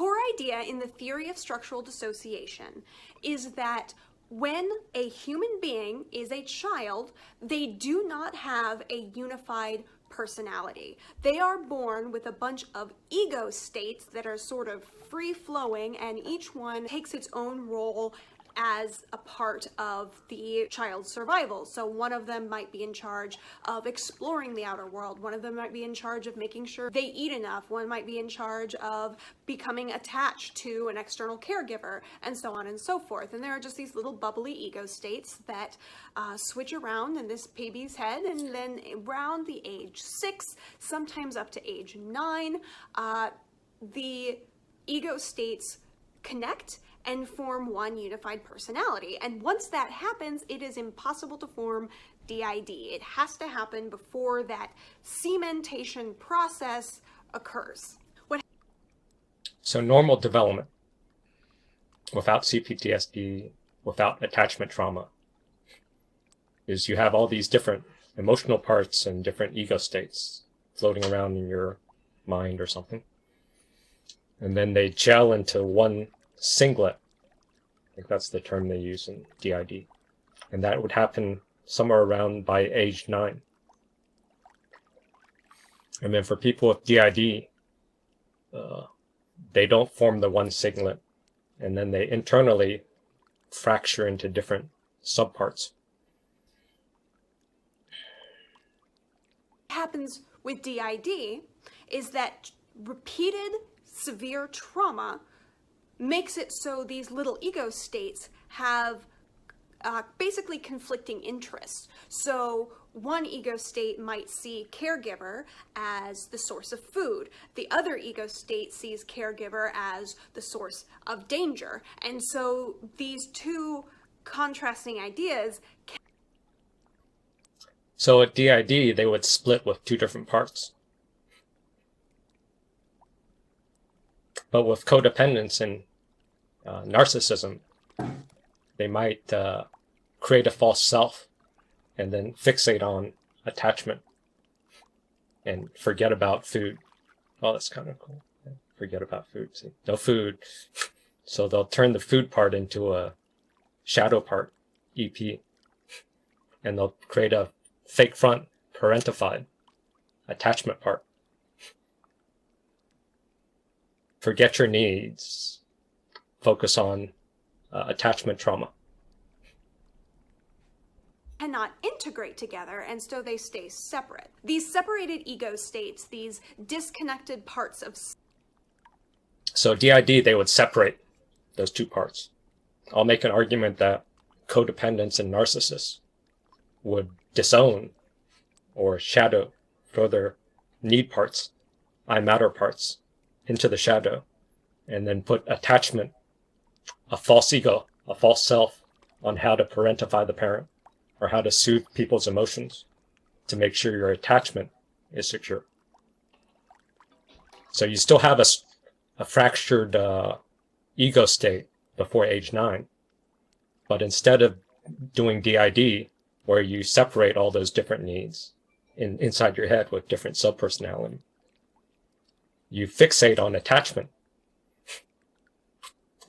core idea in the theory of structural dissociation is that when a human being is a child, they do not have a unified personality. They are born with a bunch of ego states that are sort of free-flowing, and each one takes its own role as a part of the child's survival. So one of them might be in charge of exploring the outer world. One of them might be in charge of making sure they eat enough. One might be in charge of becoming attached to an external caregiver, and so on and so forth. And there are just these little bubbly ego states that switch around in this baby's head, and then around the age 6, sometimes up to age 9, the ego states connect and form one unified personality. And once that happens, it is impossible to form DID. It has to happen before that cementation process occurs. So normal development without CPTSD, without attachment trauma, is you have all these different emotional parts and different ego states floating around in your mind or something. And then they gel into one singlet. I think that's the term they use in DID. And that would happen somewhere around by age 9. And then for people with DID, they don't form the one singlet, and then they internally fracture into different subparts. What happens with DID is that repeated severe trauma makes it so these little ego states have basically conflicting interests. So one ego state might see caregiver as the source of food. The other ego state sees caregiver as the source of danger. And so these two contrasting ideas So at DID, they would split with two different parts. But with codependence and narcissism, they might create a false self and then fixate on attachment and forget about food. Oh, that's kind of cool. Forget about food. See, no food. So they'll turn the food part into a shadow part, EP, and they'll create a fake front, parentified attachment part. Forget your needs. Focus on attachment trauma. cannot integrate together, and so they stay separate. These separated ego states, these disconnected parts of... So DID, they would separate those two parts. I'll make an argument that codependents and narcissists would disown or shadow throw their need parts, I matter parts, into the shadow, and then put attachment, a false ego, a false self, on how to parentify the parent or how to soothe people's emotions to make sure your attachment is secure. So you still have a fractured ego state before age 9, but instead of doing DID, where you separate all those different needs inside your head with different subpersonality, you fixate on attachment.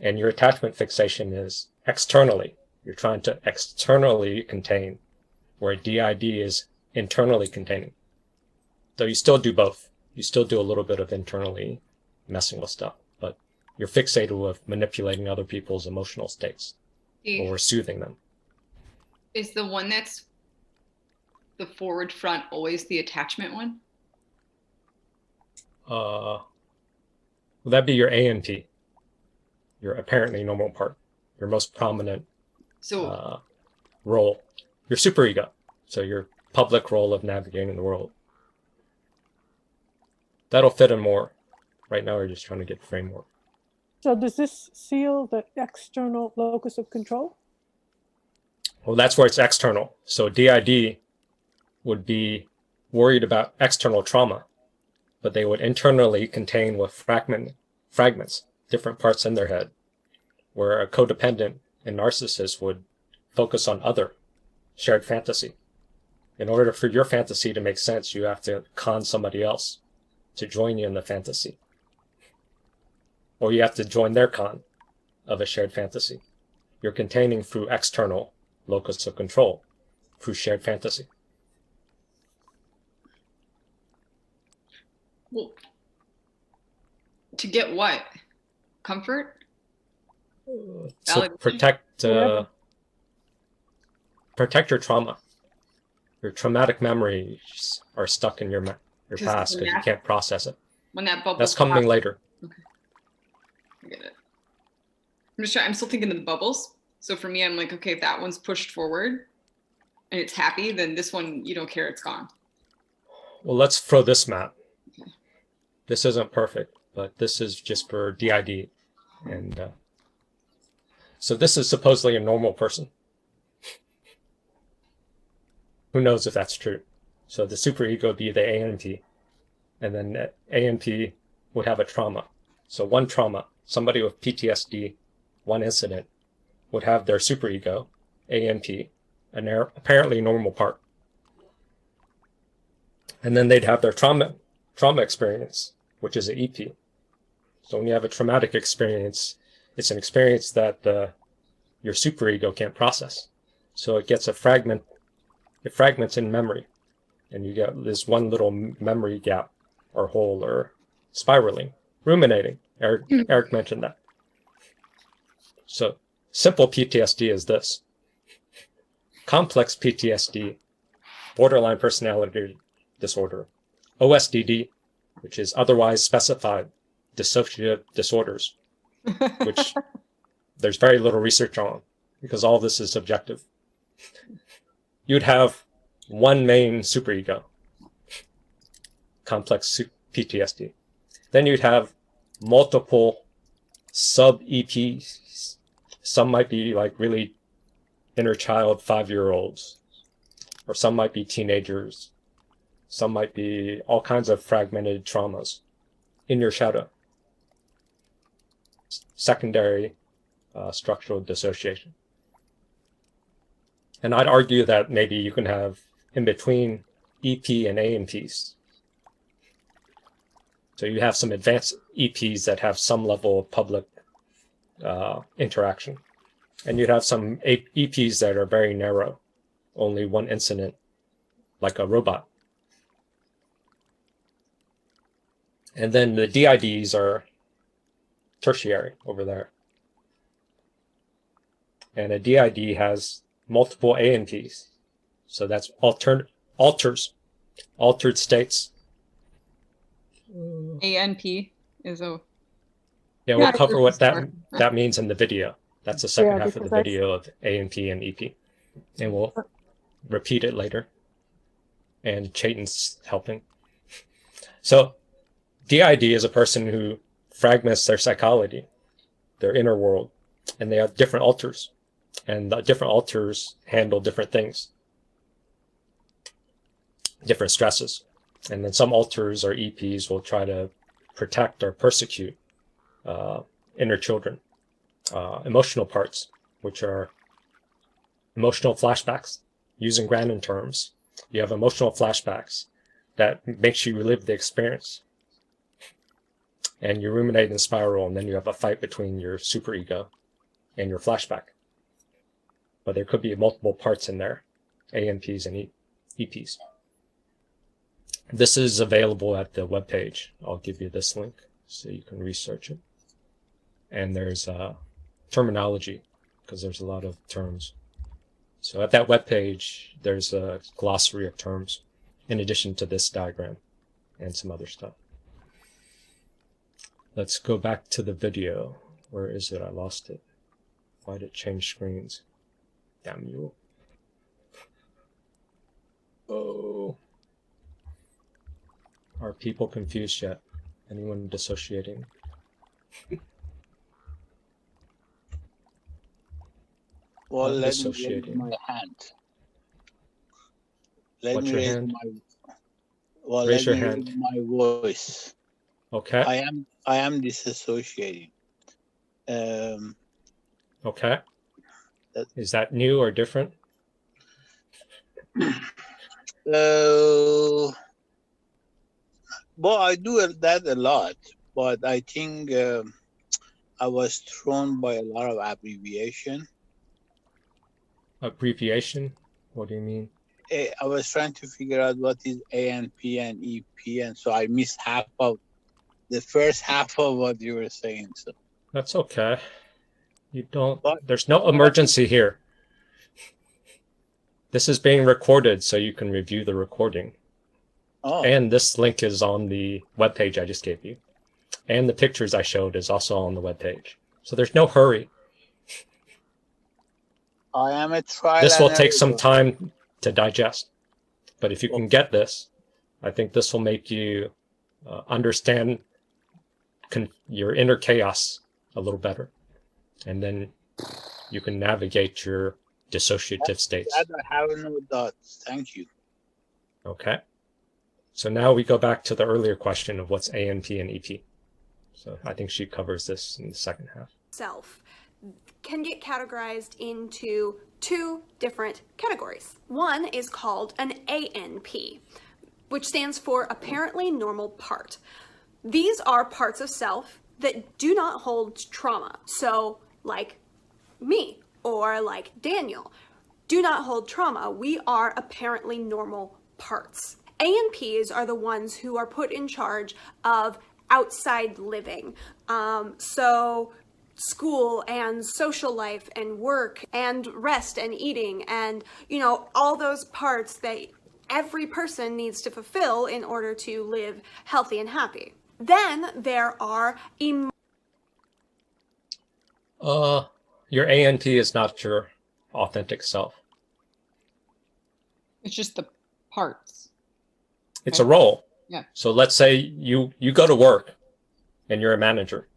And your attachment fixation is externally. You're trying to externally contain, where DID is internally containing. So you still do both. You still do a little bit of internally messing with stuff, but you're fixated with manipulating other people's emotional states or soothing them. Is the one that's the forward front always the attachment one? Well, that'd be your ANP, your apparently normal part, your most prominent role, your superego, so your public role of navigating the world. That'll fit in more. Right now, we're just trying to get framework. So does this seal the external locus of control? Well, that's where it's external. So DID would be worried about external trauma, but they would internally contain with fragments, different parts in their head, where a codependent and narcissist would focus on other shared fantasy. In order for your fantasy to make sense, you have to con somebody else to join you in the fantasy. or you have to join their con of a shared fantasy. You're containing through external locus of control, through shared fantasy. Well, to get what? Comfort? To Validation? protect Whatever. protect your trauma. Your traumatic memories are stuck in your 'Cause past when because you that- can't process it. When that bubble That's coming pops- later. I get it. I'm still thinking of the bubbles. So for me, I'm like, okay, if that one's pushed forward and it's happy, then this one, you don't care, it's gone. Well, let's throw this map. This isn't perfect, but this is just for DID. And so this is supposedly a normal person. Who knows if that's true? So the superego would be the ANP, and then ANP would have a trauma. So one trauma, somebody with PTSD, one incident, would have their superego, ANP, an apparently normal part. And then they'd have their trauma experience, which is an EP. So when you have a traumatic experience, it's an experience that your superego can't process. So it gets it fragments in memory, and you get this one little memory gap or hole or spiraling, ruminating. Eric mentioned that. So simple PTSD is this. Complex PTSD, borderline personality disorder, OSDD, which is otherwise specified dissociative disorders, which there's very little research on because all this is subjective. You'd have one main superego, complex PTSD. Then you'd have multiple sub-EPs. Some might be like really inner child 5-year-olds, or some might be teenagers. Some might be all kinds of fragmented traumas in your shadow. Secondary structural dissociation. And I'd argue that maybe you can have in between EP and ANPs. So you have some advanced EPs that have some level of public interaction. And you'd have some EPs that are very narrow, only one incident, like a robot. And then the DIDs are tertiary over there. And a DID has multiple ANPs. So that's altered states. ANP is a Yeah, we'll Yeah, cover what Sure. that means in the video. That's the second Yeah, half of the because that's- video of ANP and EP. And we'll repeat it later. And Chaitin's helping. So DID is a person who fragments their psychology, their inner world, and they have different alters. And the different alters handle different things, different stresses. And then some alters or EPs will try to protect or persecute inner children, emotional parts, which are emotional flashbacks. Using Grandin terms, you have emotional flashbacks that makes you relive the experience. And you ruminate and spiral, and then you have a fight between your superego and your flashback. But there could be multiple parts in there, ANPs and EPs. This is available at the webpage. I'll give you this link so you can research it. And there's terminology, because there's a lot of terms. So at that webpage, there's a glossary of terms, in addition to this diagram and some other stuff. Let's go back to the video. Where is it? I lost it. Why did it change screens? Damn you. Oh. Are people confused yet? Anyone dissociating? Well, I'm let me raise dissociating. my hand. Let What's me your raise hand? well, Raise let your me hand. raise my voice. Okay. I am disassociating. Okay. That- Is that new or different? Well, I do that a lot, but I think I was thrown by a lot of abbreviation. Abbreviation? What do you mean? I was trying to figure out what is ANP and EP, and so I missed half of the first half of what you were saying. So, That's okay. You don't. But- There's no emergency here. This is being recorded, so you can review the recording. oh, And this link is on the webpage I just gave you. And the pictures I showed is also on the webpage. So there's no hurry. I am a trial. This will and take some error. time to digest. But if you can get this, I think this will make you understand your inner chaos a little better. And then you can navigate your dissociative states. That I have no doubts. Thank you. Okay. So now we go back to the earlier question of what's ANP and EP. So I think she covers this in the second half. Self can get categorized into two different categories. One is called an ANP, which stands for apparently normal part. These are parts of self that do not hold trauma. So like me or like Daniel do not hold trauma. We are apparently normal parts. ANPs are the ones who are put in charge of outside living. So school and social life and work and rest and eating and, all those parts that every person needs to fulfill in order to live healthy and happy. Then there are Your ANP is not your authentic self. It's just the parts. It's a role. Yeah. So let's say you go to work and you're a manager.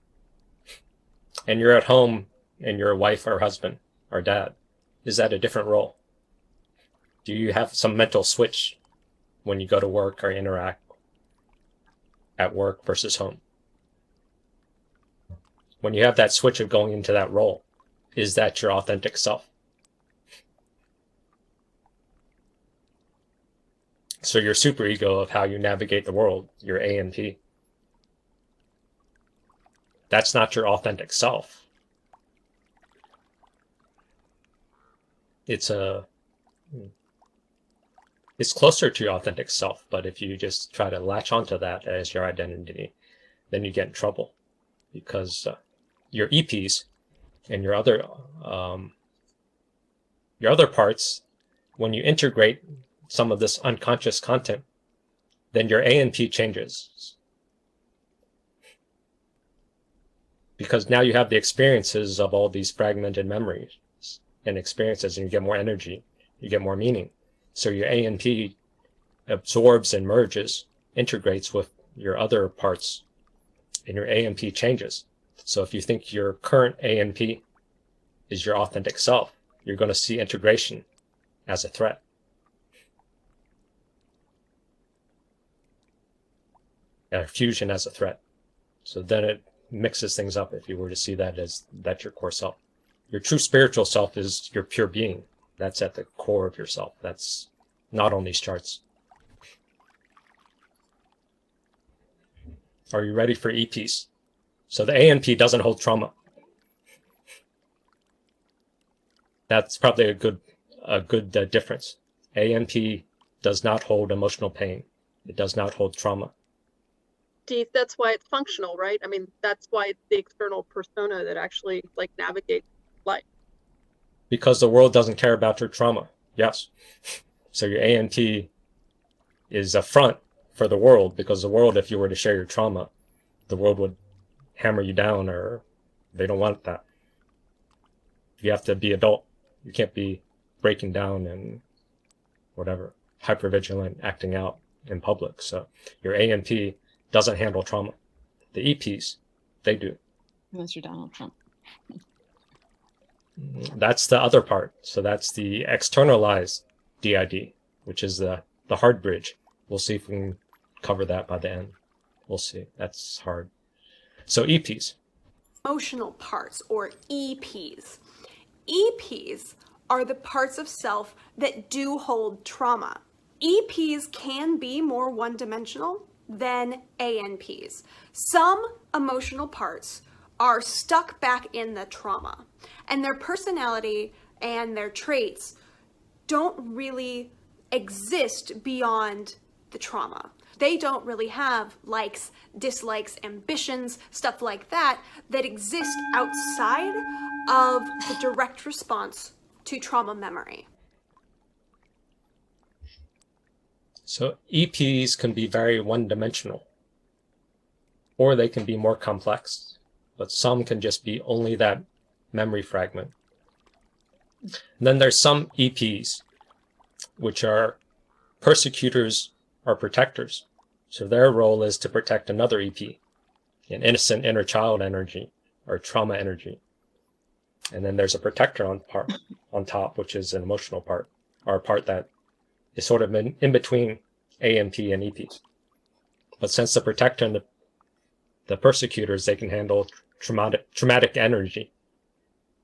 And you're at home and you're a wife or husband or dad. Is that a different role? Do you have some mental switch when you go to work or interact at work versus home? When you have that switch of going into that role, is that your authentic self? So your superego of how you navigate the world, your ANP, that's not your authentic self. It's closer to your authentic self, but if you just try to latch onto that as your identity, then you get in trouble, because your EPs and your other parts, when you integrate some of this unconscious content, then your ANP changes. Because now you have the experiences of all these fragmented memories and experiences, and you get more energy, you get more meaning. So your ANP absorbs and merges, integrates with your other parts, and your ANP changes. So if you think your current ANP is your authentic self, you're going to see integration as a threat. And fusion as a threat. So then it mixes things up if you were to see that as that's your core self. Your true spiritual self is your pure being. That's at the core of yourself. That's not on these charts. Are you ready for EPs? So the ANP doesn't hold trauma. That's probably a good difference. ANP does not hold emotional pain. It does not hold trauma. Steve, that's why it's functional, right? I mean, that's why it's the external persona that actually navigates life. Because the world doesn't care about your trauma. Yes. So your ANP is a front for the world, because the world, if you were to share your trauma, the world would hammer you down, or they don't want that. You have to be adult. You can't be breaking down and whatever, hypervigilant, acting out in public. So your ANP doesn't handle trauma. The EPs, they do. Unless you're Donald Trump. That's the other part. So that's the externalized DID, which is the hard bridge. We'll see if we can cover that by the end. We'll see. That's hard. So EPs. emotional parts, or EPs. EPs are the parts of self that do hold trauma. EPs can be more one-dimensional than ANPs. Some emotional parts are stuck back in the trauma, and their personality and their traits don't really exist beyond the trauma. They don't really have likes, dislikes, ambitions, stuff like that exist outside of the direct response to trauma memory. So EPs can be very one-dimensional, or they can be more complex, but some can just be only that memory fragment. And then there's some EPs, which are persecutors or protectors. So their role is to protect another EP, an innocent inner child energy or trauma energy. And then there's a protector on top, which is an emotional part, or a part that is sort of in between AMP and EP. But since the protector and the persecutors, they can handle traumatic energy,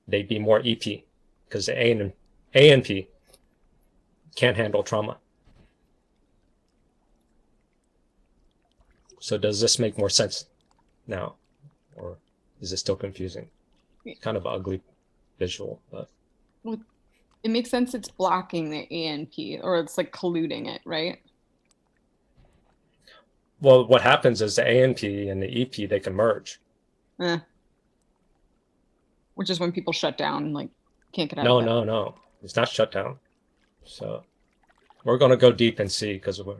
they'd be more EP, because the ANP can't handle trauma. So does this make more sense now, or is it still confusing? Kind of ugly visual, but Well, it makes sense it's blocking the ANP, or it's like colluding it, right? well, what happens is the ANP and the EP, they can merge. Which is when people shut down, like can't get out No, of bed. no, it's not shut down. So we're going to go deep and see, because we're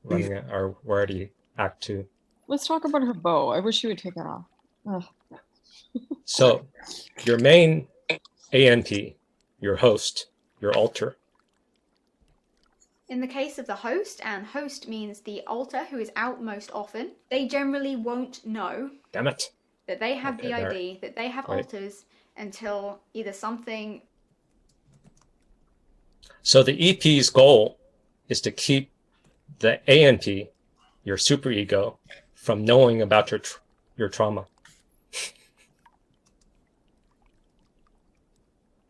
running we're already Act 2. Let's talk about her bow. I wish she would take that off. Ugh. So your main ANP, your host, your altar. In the case of the host, and host means the alter who is out most often, they generally won't know Damn it. that they have Okay, the there. ID, that they have Right. alters until either something. So the EP's goal is to keep the ANP, your superego, from knowing about your trauma.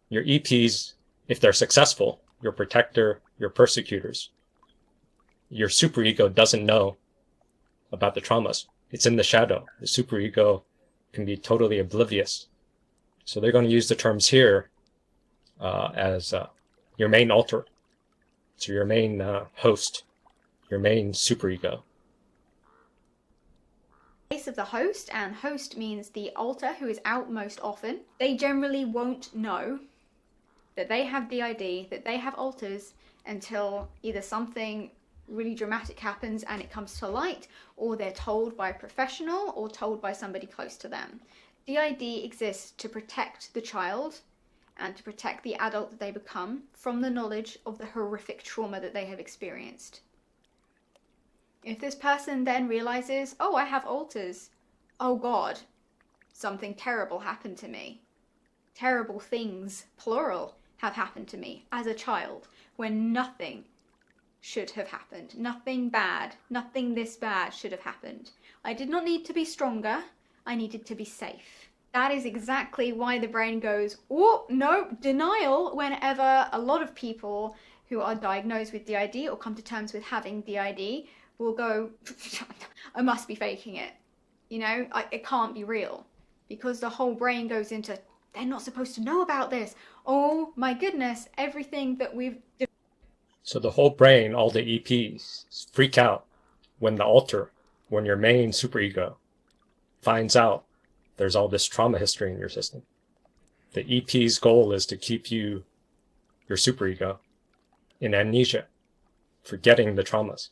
Your EPs, if they're successful, your protector, your persecutors, your superego doesn't know about the traumas. It's in the shadow. The superego can be totally oblivious. So they're going to use the terms here as your main altar. So your main host, your main superego. Case of the host, and host means the alter who is out most often, they generally won't know that they have the ID, that they have alters until either something really dramatic happens and it comes to light, or they're told by a professional or told by somebody close to them. The ID exists to protect the child and to protect the adult that they become from the knowledge of the horrific trauma that they have experienced. If this person then realizes, oh, I have alters, oh God, something terrible happened to me. Terrible things, plural, have happened to me as a child when nothing should have happened. Nothing bad, nothing this bad should have happened. I did not need to be stronger, I needed to be safe. That is exactly why the brain goes, oh, no, denial, whenever a lot of people who are diagnosed with DID or come to terms with having DID will go, I must be faking it. You know, it can't be real. Because the whole brain goes into, they're not supposed to know about this. Oh my goodness, everything that we've... So the whole brain, all the EPs, freak out when the alter, when your main superego finds out there's all this trauma history in your system. The EP's goal is to keep you, your superego, in amnesia, forgetting the traumas.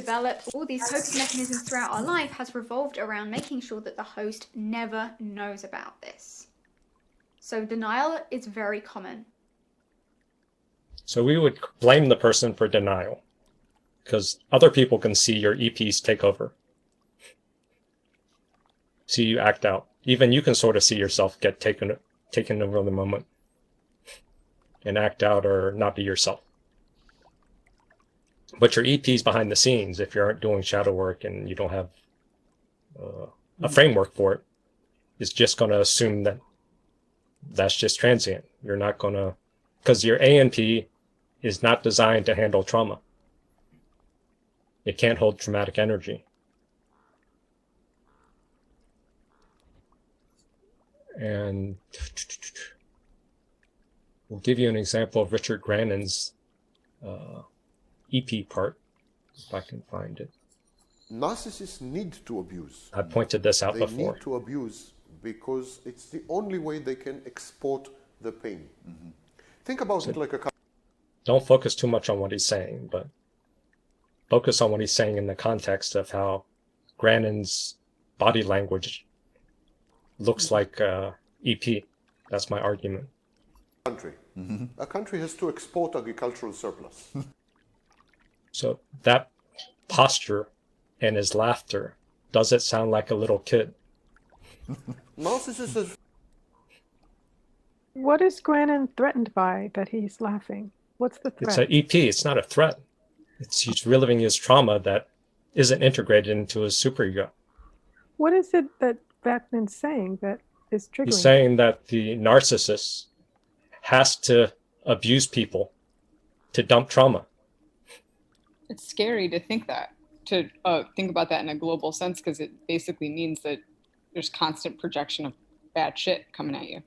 developed all these coping mechanisms throughout our life has revolved around making sure that the host never knows about this. So denial is very common. So we would blame the person for denial, because other people can see your EPs take over. See you act out. Even you can sort of see yourself get taken over the moment and act out or not be yourself. But your EPs behind the scenes, if you aren't doing shadow work and you don't have a framework for it, is just going to assume that that's just transient. You're not going to, because your ANP is not designed to handle trauma. It can't hold traumatic energy. And we'll give you an example of Richard Grannon's EP part, if I can find it. Narcissists need to abuse. I pointed this out They before. need to abuse because it's the only way they can export the pain. Think about it like a Don't focus too much on what he's saying, but focus on what he's saying in the context of how Grannon's body language looks like EP. That's my argument. country. A country has to export agricultural surplus. So that posture and his laughter, does it sound like a little kid? Narcissists have What is Grannon threatened by that he's laughing? What's the It's threat? an EP. It's not a threat. He's reliving his trauma that isn't integrated into his superego. What is it that Vakman's saying that is triggering? He's saying that the narcissist has to abuse people to dump trauma. It's scary to think that, to think about that in a global sense, because it basically means that there's constant projection of bad shit coming at you.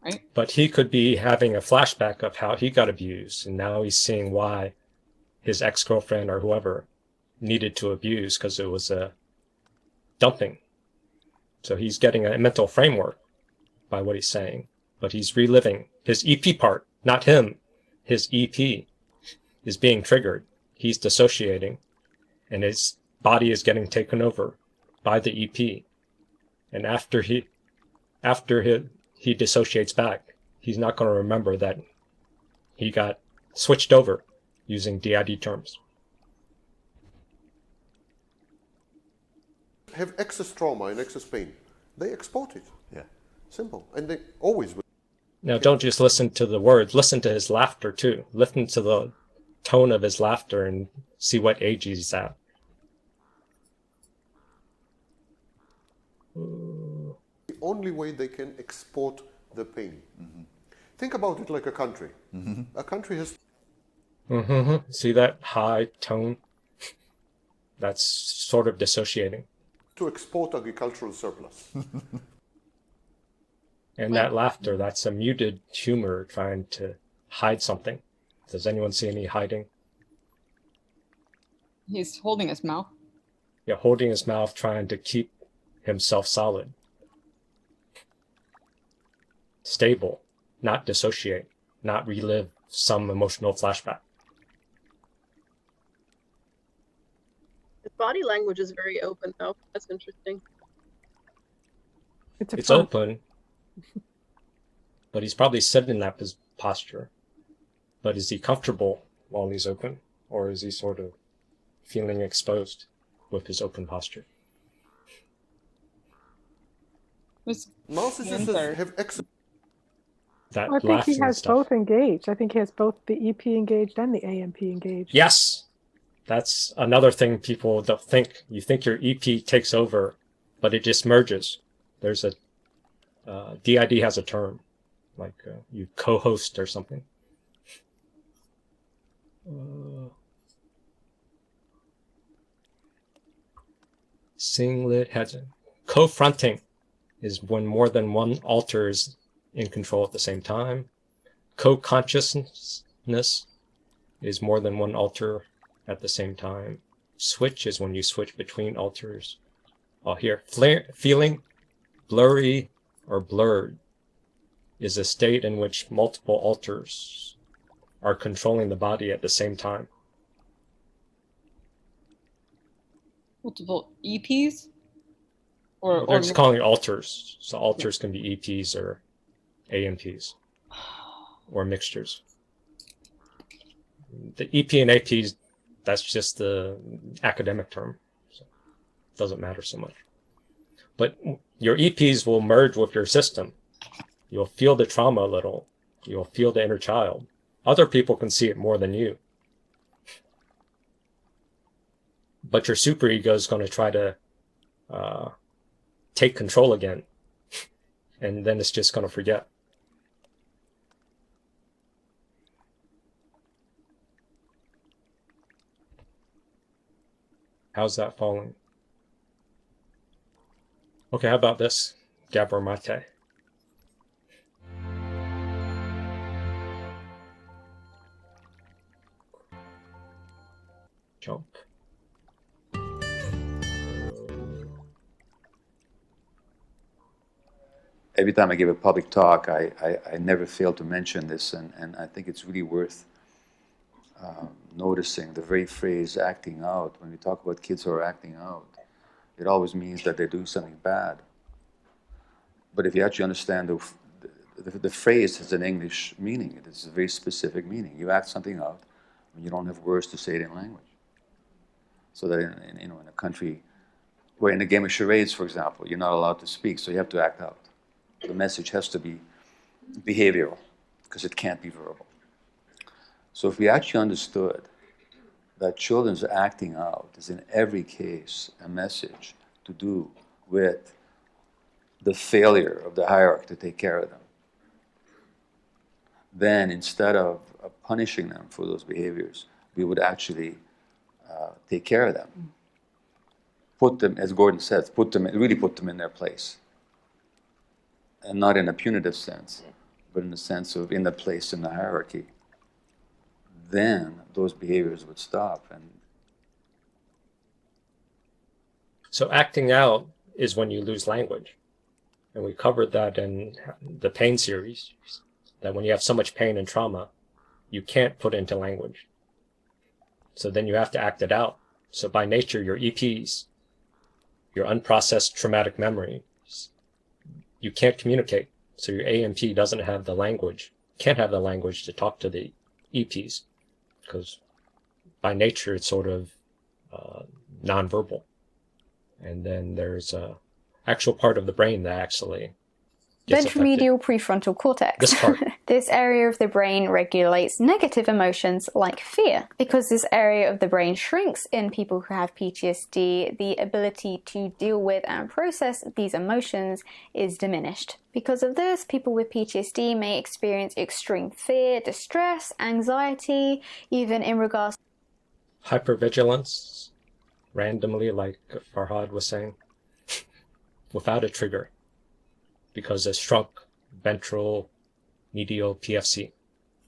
Right? But he could be having a flashback of how he got abused, and now he's seeing why his ex-girlfriend or whoever needed to abuse because it was a dumping. So he's getting a mental framework by what he's saying, but he's reliving his EP part, not him. His EP is being triggered. He's dissociating, and his body is getting taken over by the EP. And after he dissociates back, he's not going to remember that he got switched over using DID terms. have excess trauma and excess pain. They export it. Yeah. Simple. And they always will. Now, don't just listen to the words, listen to his laughter too. Listen to the tone of his laughter and see what age he's at. The only way they can export the pain. Think about it like a country. A country has See that high tone? That's sort of dissociating. to export agricultural surplus. And that laughter, that's a muted humor trying to hide something. Does anyone see any hiding? He's holding his mouth. Yeah, holding his mouth, trying to keep himself solid. Stable, not dissociate, not relive some emotional flashback. His body language is very open, though. That's interesting. It's a It's front. open, but he's probably sitting in that posture. But is he comfortable while he's open, or is he sort of feeling exposed with his open posture? Was Narcissists have excess That I think laughing he has stuff. both engaged. I think he has both the EP engaged and the AMP engaged. Yes, that's another thing people don't think. You think your EP takes over, but it just merges. There's a DID has a term, like you co-host or something. Singlet has co-fronting is when more than one alter is in control at the same time. Co-consciousness is more than one alter at the same time. Switch is when you switch between alters. Oh, here, feeling blurry or blurred is a state in which multiple alters are controlling the body at the same time. multiple EPs? Or They're just calling it alters. So alters can be EPs or AMPs or mixtures. The EP and APs, that's just the academic term. So it doesn't matter so much. But your EPs will merge with your system. You'll feel the trauma a little. You'll feel the inner child. Other people can see it more than you. But your superego is going to try to take control again. And then it's just going to forget. How's that falling? Okay, how about this, Gabor Mate? Jump. Every time I give a public talk, I never fail to mention this, and I think it's really worth noticing the very phrase acting out. When we talk about kids who are acting out, it always means that they do something bad. But if you actually understand the phrase has an English meaning. It is a very specific meaning. You act something out when you don't have words to say it in language. So that in a country where in a game of charades, for example, you're not allowed to speak, so you have to act out. The message has to be behavioral because it can't be verbal. So if we actually understood that children's acting out is in every case a message to do with the failure of the hierarchy to take care of them, then instead of punishing them for those behaviors, we would actually take care of them. Put them, as Gordon says, really put them in their place. And not in a punitive sense, but in the sense of in the place in the hierarchy. Then those behaviors would stop. And so acting out is when you lose language. And we covered that in the pain series, that when you have so much pain and trauma, you can't put it into language. So then you have to act it out. So by nature, your EPs, your unprocessed traumatic memory, you can't communicate. So your AMP doesn't have the language, can't have the language to talk to the EPs, because by nature it's sort of nonverbal. And then there's a actual part of the brain that actually gets Ventromedial prefrontal cortex. This part. This area of the brain regulates negative emotions like fear. Because this area of the brain shrinks in people who have PTSD, the ability to deal with and process these emotions is diminished. Because of this, people with PTSD may experience extreme fear, distress, anxiety, even in regards hypervigilance, randomly, like Farhad was saying, without a trigger, because it's shrunk ventral medial PFC.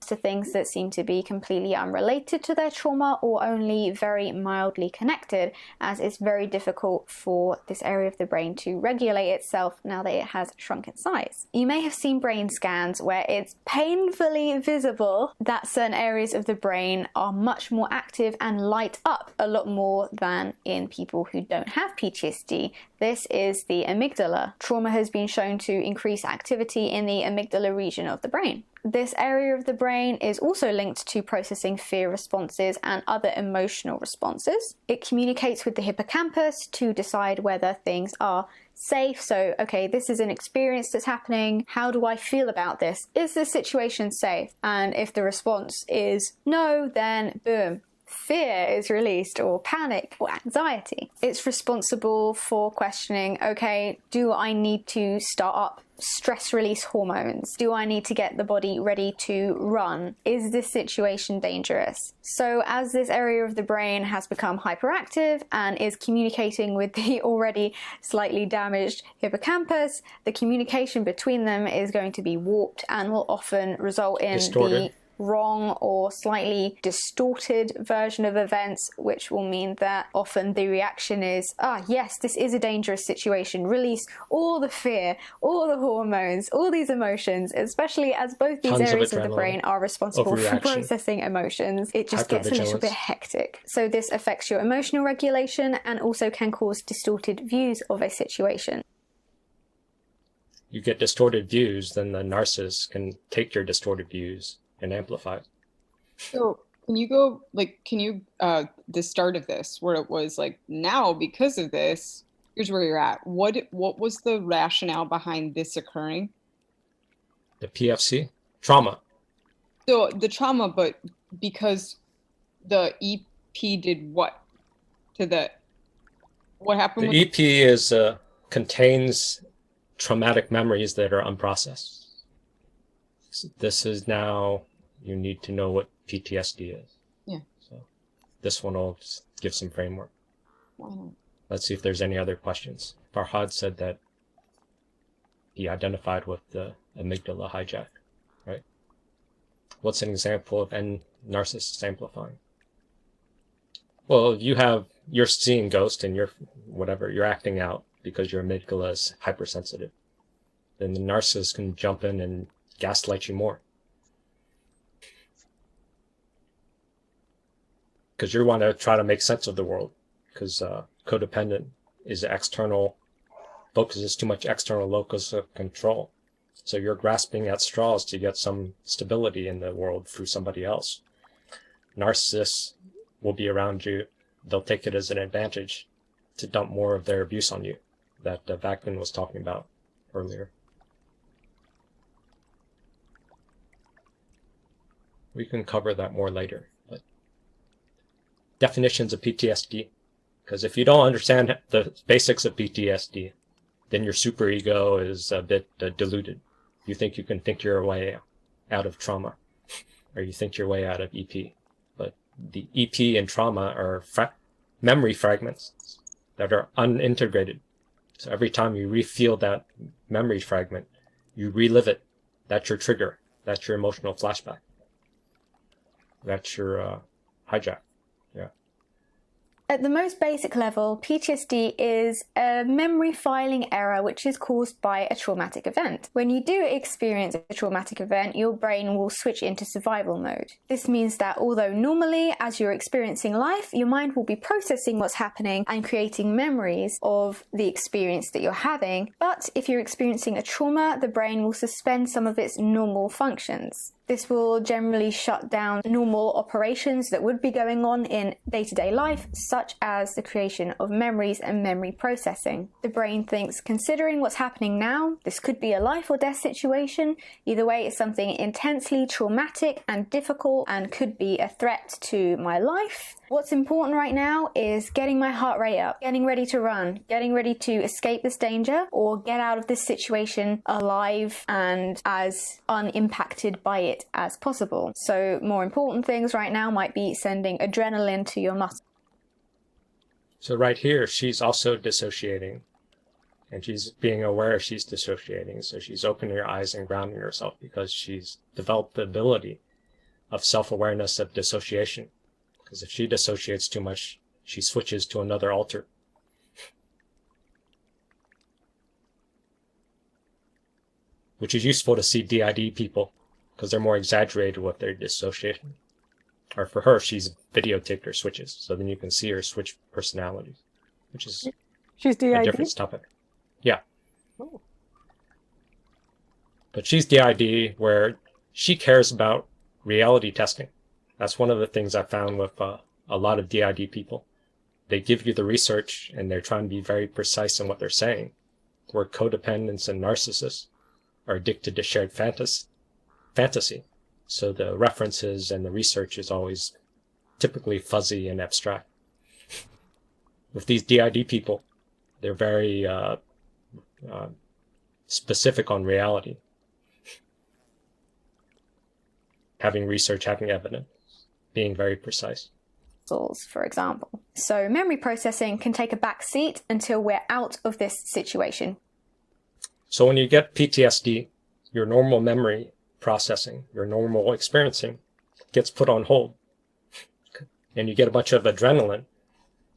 to things that seem to be completely unrelated to their trauma or only very mildly connected, as it's very difficult for this area of the brain to regulate itself now that it has shrunk in size. You may have seen brain scans where it's painfully visible that certain areas of the brain are much more active and light up a lot more than in people who don't have PTSD. This is the amygdala. Trauma has been shown to increase activity in the amygdala region of the brain. This area of the brain is also linked to processing fear responses and other emotional responses. It communicates with the hippocampus to decide whether things are safe. So, okay, this is an experience that's happening. How do I feel about this? Is this situation safe? And if the response is no, then boom, fear is released, or panic or anxiety. It's responsible for questioning, okay, do I need to start up stress release hormones? Do I need to get the body ready to run? Is this situation dangerous? So as this area of the brain has become hyperactive and is communicating with the already slightly damaged hippocampus, the communication between them is going to be warped and will often result in distorted, the wrong or slightly distorted version of events, which will mean that often the reaction is, yes, this is a dangerous situation. Release all the fear, all the hormones, all these emotions, especially as both these areas of the brain are responsible for processing emotions. It just gets a little bit hectic. So this affects your emotional regulation and also can cause distorted views of a situation. You get distorted views, then the narcissist can take your distorted views and amplify it. So can you go, like, the start of this, where it was like, now because of this, here's where you're at. What was the rationale behind this occurring? The PFC? Trauma. So the trauma, but because the EP did what to the, what happened? The EP is contains traumatic memories that are unprocessed. This is now, you need to know what PTSD is. Yeah. So this one will give some framework. Wow. Let's see if there's any other questions. Farhad said that he identified with the amygdala hijack, right? What's an example of narcissists amplifying? Well, you're seeing ghosts and you're acting out because your amygdala is hypersensitive. Then the narcissist can jump in and gaslight you more. Because you want to try to make sense of the world. Because codependent is external, focuses too much external locus of control. So you're grasping at straws to get some stability in the world through somebody else. Narcissists will be around you. They'll take it as an advantage to dump more of their abuse on you that Vakman was talking about earlier. We can cover that more later. But definitions of PTSD. Because if you don't understand the basics of PTSD, then your superego is a bit diluted. You think you can think your way out of trauma, or you think your way out of EP. But the EP and trauma are memory fragments that are unintegrated. So every time you re-feel that memory fragment, you relive it. That's your trigger. That's your emotional flashback. That's your hijack. Yeah. At the most basic level, PTSD is a memory filing error which is caused by a traumatic event. When you do experience a traumatic event, your brain will switch into survival mode. This means that although normally, as you're experiencing life, your mind will be processing what's happening and creating memories of the experience that you're having, but if you're experiencing a trauma, the brain will suspend some of its normal functions. This will generally shut down normal operations that would be going on in day-to-day life, such as the creation of memories and memory processing. The brain thinks, considering what's happening now, this could be a life or death situation. Either way, it's something intensely traumatic and difficult and could be a threat to my life. What's important right now is getting my heart rate up, getting ready to run, getting ready to escape this danger or get out of this situation alive and as unimpacted by it as possible. So more important things right now might be sending adrenaline to your muscles. So right here, she's also dissociating. And she's being aware she's dissociating. So she's opening her eyes and grounding herself because she's developed the ability of self-awareness of dissociation. Because if she dissociates too much, she switches to another alter. Which is useful to see DID people, because they're more exaggerated with their dissociation. Or for her, she's videotaped her switches, so then you can see her switch personalities, which is She's DID? a different topic. Yeah. Oh. But she's DID where she cares about reality testing. That's one of the things I found with a lot of DID people. They give you the research and they're trying to be very precise in what they're saying. Where codependents and narcissists are addicted to shared fantasy. So the references and the research is always typically fuzzy and abstract. With these DID people, they're very specific on reality. Having research, having evidence, being very precise. For example. So memory processing can take a back seat until we're out of this situation. So when you get PTSD, your normal memory processing, your normal experiencing gets put on hold. And you get a bunch of adrenaline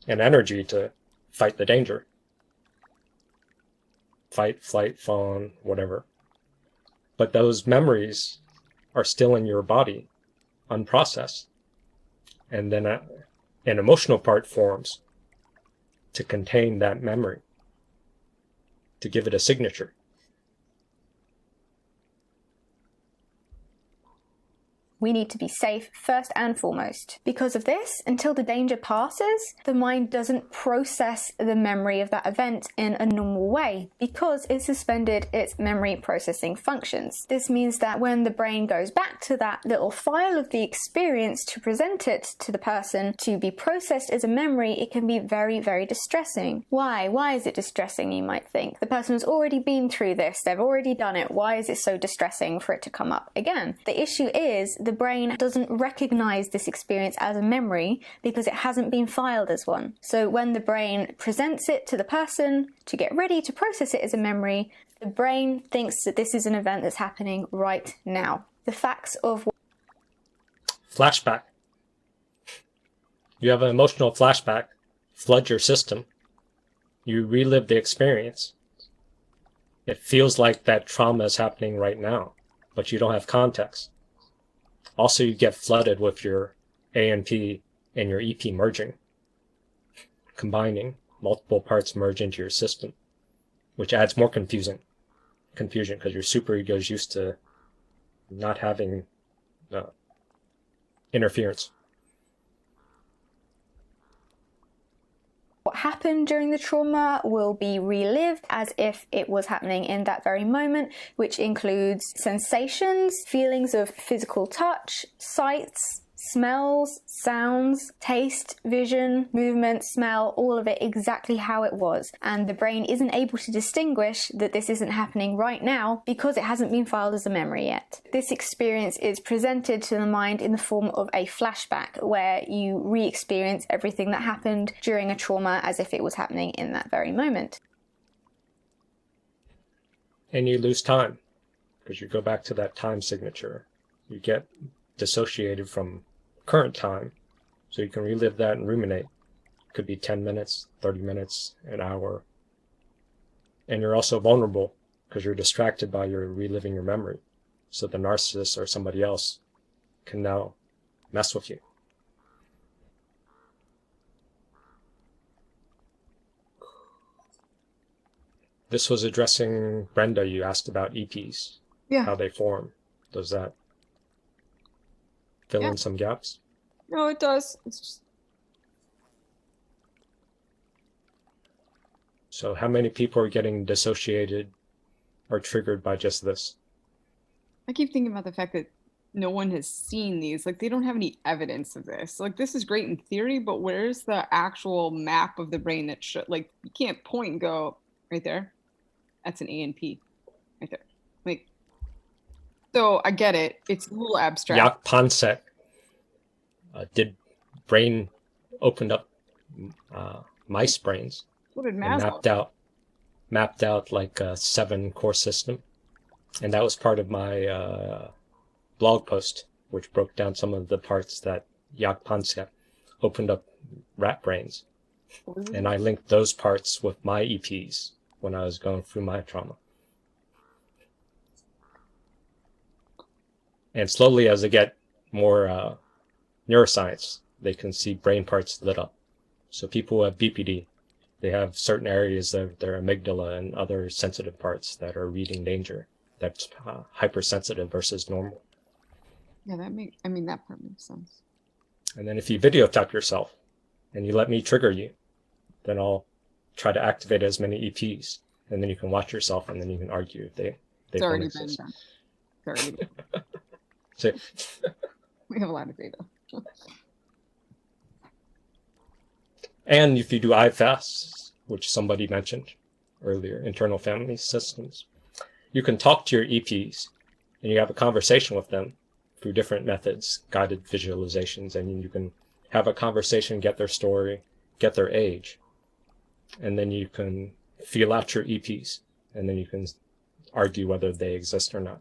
and energy to fight the danger. Fight, flight, fawn, whatever. But those memories are still in your body, unprocessed. And then an emotional part forms to contain that memory, to give it a signature. We need to be safe first and foremost. Because of this, until the danger passes, the mind doesn't process the memory of that event in a normal way because it suspended its memory processing functions. This means that when the brain goes back to that little file of the experience to present it to the person to be processed as a memory, it can be very, very distressing. Why? Why is it distressing, you might think? The person has already been through this, they've already done it. Why is it so distressing for it to come up again? The issue is the brain doesn't recognize this experience as a memory because it hasn't been filed as one. So when the brain presents it to the person to get ready to process it as a memory, the brain thinks that this is an event that's happening right now. The facts of Flashback. You have an emotional flashback, flood your system. You relive the experience. It feels like that trauma is happening right now, but you don't have context. Also, you get flooded with your ANP and your EP merging, combining. Multiple parts merge into your system, which adds more confusion because your superego is used to not having interference. What happened during the trauma will be relived as if it was happening in that very moment, which includes sensations, feelings of physical touch, sights, smells, sounds, taste, vision, movement, smell, all of it exactly how it was. And the brain isn't able to distinguish that this isn't happening right now because it hasn't been filed as a memory yet. This experience is presented to the mind in the form of a flashback, where you re-experience everything that happened during a trauma as if it was happening in that very moment. And you lose time because you go back to that time signature. You get dissociated from current time, so you can relive that and ruminate. It could be 10 minutes, 30 minutes, an hour. And you're also vulnerable because you're distracted by your reliving your memory. So the narcissist or somebody else can now mess with you. This was addressing Brenda. You asked about EPs, Yeah. how they form. Does that fill Yeah. in some gaps? No, it does. It's just So how many people are getting dissociated or triggered by just this? I keep thinking about the fact that no one has seen these. Like, they don't have any evidence of this. Like, this is great in theory, but where's the actual map of the brain that should, like, you can't point and go right there. That's an ANP right there. Like, so I get it. It's a little abstract. Jaak Pansek did brain, opened up mice brains So did and Maslow. mapped out like a 7-core system. And that was part of my blog post, which broke down some of the parts that Jaak Pansek opened up rat brains. And I linked those parts with my EPs when I was going through my trauma. And slowly, as I get more neuroscience, they can see brain parts lit up. So people who have BPD, they have certain areas of their amygdala and other sensitive parts that are reading danger. That's hypersensitive versus normal. Yeah, that part makes sense. And then if you video tap yourself and you let me trigger you, then I'll try to activate as many EPs, and then you can watch yourself, and then you can argue if they It's don't already been exist. done. It's already been done. So, We have a lot of data. and if you do IFAS, which somebody mentioned earlier, internal family systems, you can talk to your EPs and you have a conversation with them through different methods, guided visualizations, and you can have a conversation, get their story, get their age, and then you can feel out your EPs, and then you can argue whether they exist or not.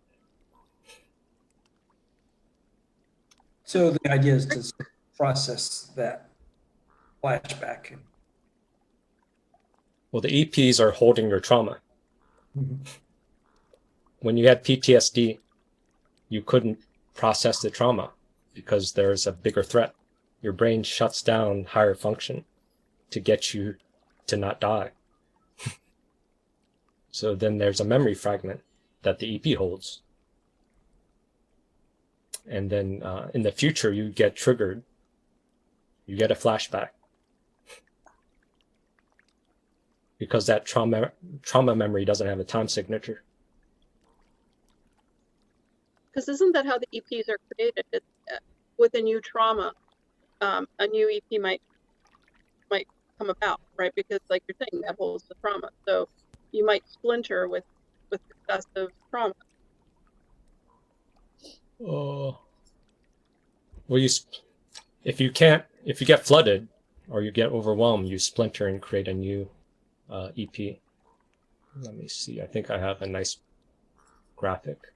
So the idea is to process that flashback. Well, the EPs are holding your trauma. Mhm. When you had PTSD, you couldn't process the trauma because there's a bigger threat. Your brain shuts down higher function to get you to not die. So then there's a memory fragment that the EP holds. And then in the future, you get triggered. You get a flashback. Because that trauma memory doesn't have a time signature. Because isn't that how the EPs are created? With a new trauma, a new EP might come about, right? Because like you're saying, that holds the trauma. So you might splinter with excessive trauma. Oh. Well, if you get flooded or you get overwhelmed, you splinter and create a new EP. Let me see. I think I have a nice graphic,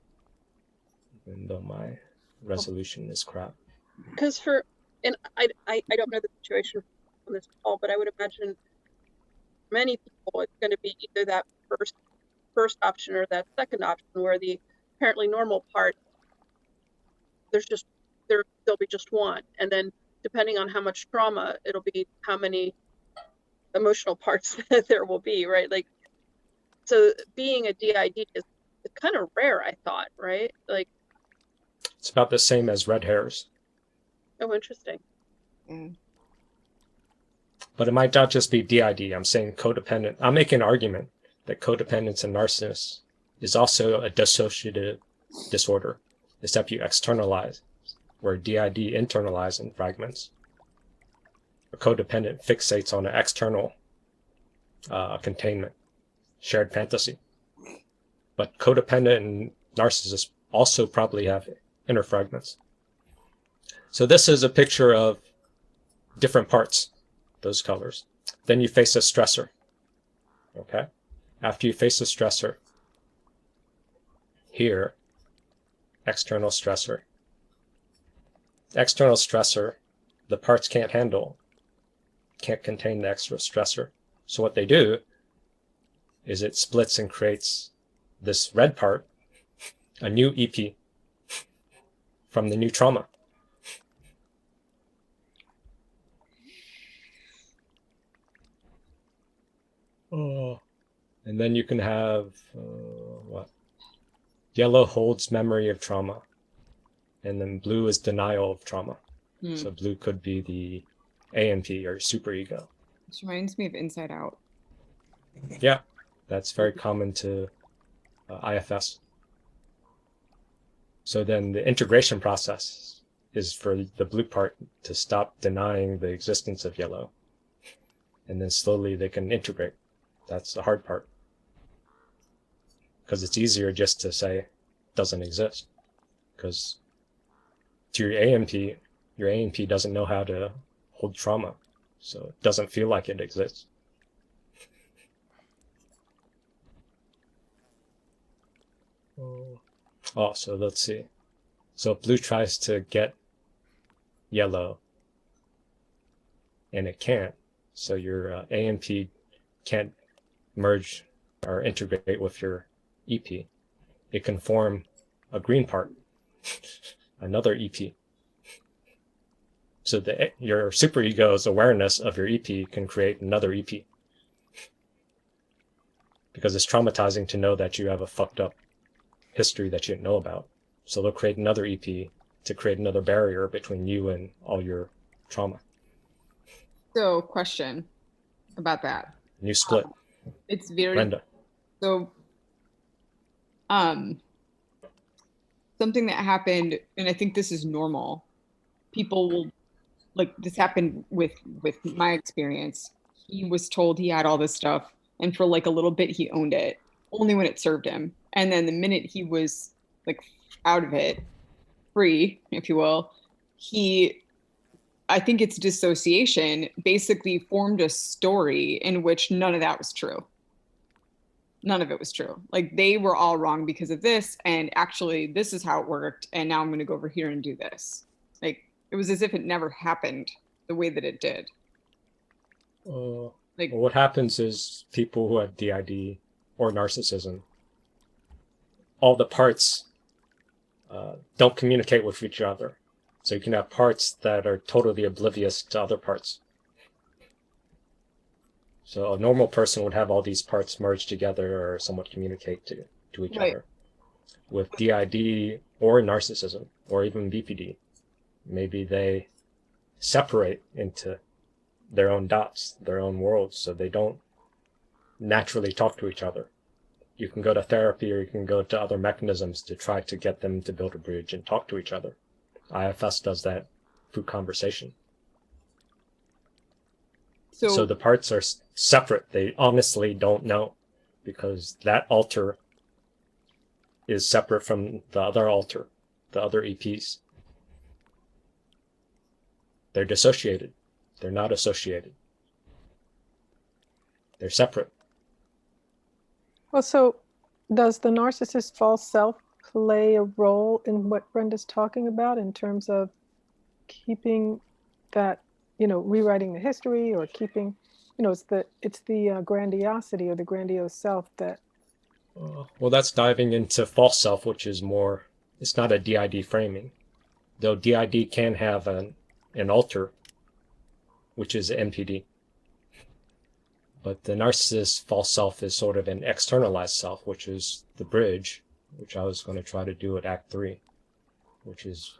even though my resolution is crap. Because for and I don't know the situation on this call, but I would imagine many people it's going to be either that first option or that second option, where the apparently normal part there'll be just one, and then depending on how much trauma, it'll be how many emotional parts that there will be, right? Like, so being a DID is kind of rare, I thought, right? Like, It's about the same as red hairs, oh, interesting. Mm. but it might not just be DID. I'm saying codependent. I'm making an argument that codependence and narcissism is also a dissociative disorder, except you externalize, where DID internalize in fragments. A codependent fixates on an external containment, shared fantasy. But codependent and narcissists also probably have inner fragments. So this is a picture of different parts, those colors. Then you face a stressor, okay? After you face a stressor, here, external stressor. External stressor, the parts can't handle, can't contain the extra stressor. So what they do is it splits and creates this red part, a new EP from the new trauma. Oh. And then you can have what? Yellow holds memory of trauma, and then blue is denial of trauma. So blue could be the AMP or superego. This reminds me of Inside Out. Yeah, that's very common to IFS. So then the integration process is for the blue part to stop denying the existence of yellow, and then slowly they can integrate. That's the hard part, because it's easier just to say doesn't exist, because to your AMP doesn't know how to hold trauma, so it doesn't feel like it exists. Oh, so let's see. So if blue tries to get yellow and it can't, so your AMP can't merge or integrate with your EP, it can form a green part, another EP. So your superego's awareness of your EP can create another EP, because it's traumatizing to know that you have a fucked up history that you didn't know about. So they'll create another EP to create another barrier between you and all your trauma. So, question about that. New split. It's very Brenda. so. Something that happened, and I think this is normal. People will, like, this happened with my experience. He was told he had all this stuff, and for like a little bit he owned it, only when it served him. And then the minute he was like out of it, free, if you will, I think it's dissociation, basically formed a story in which none of that was true. None of it was true. Like, they were all wrong because of this, and actually this is how it worked, and now I'm going to go over here and do this. Like, it was as if it never happened the way that it did. Like, what happens is people who have DID or narcissism, all the parts don't communicate with each other. So you can have parts that are totally oblivious to other parts. So a normal person would have all these parts merged together or somewhat communicate to each other. With DID or narcissism, or even BPD, maybe they separate into their own dots, their own worlds, so they don't naturally talk to each other. You can go to therapy, or you can go to other mechanisms to try to get them to build a bridge and talk to each other. IFS does that through conversation. So the parts are separate. They honestly don't know, because that alter is separate from the other alter, the other EPs. They're dissociated. They're not associated. They're separate. Well, so does the narcissist false self play a role in what Brenda's talking about in terms of keeping that, rewriting the history or keeping, it's the grandiosity or the grandiose self that. Well, that's diving into false self, which is more, it's not a DID framing. Though DID can have an alter, which is NPD. But the narcissist false self is sort of an externalized self, which is the bridge, which I was going to try to do at Act 3, which is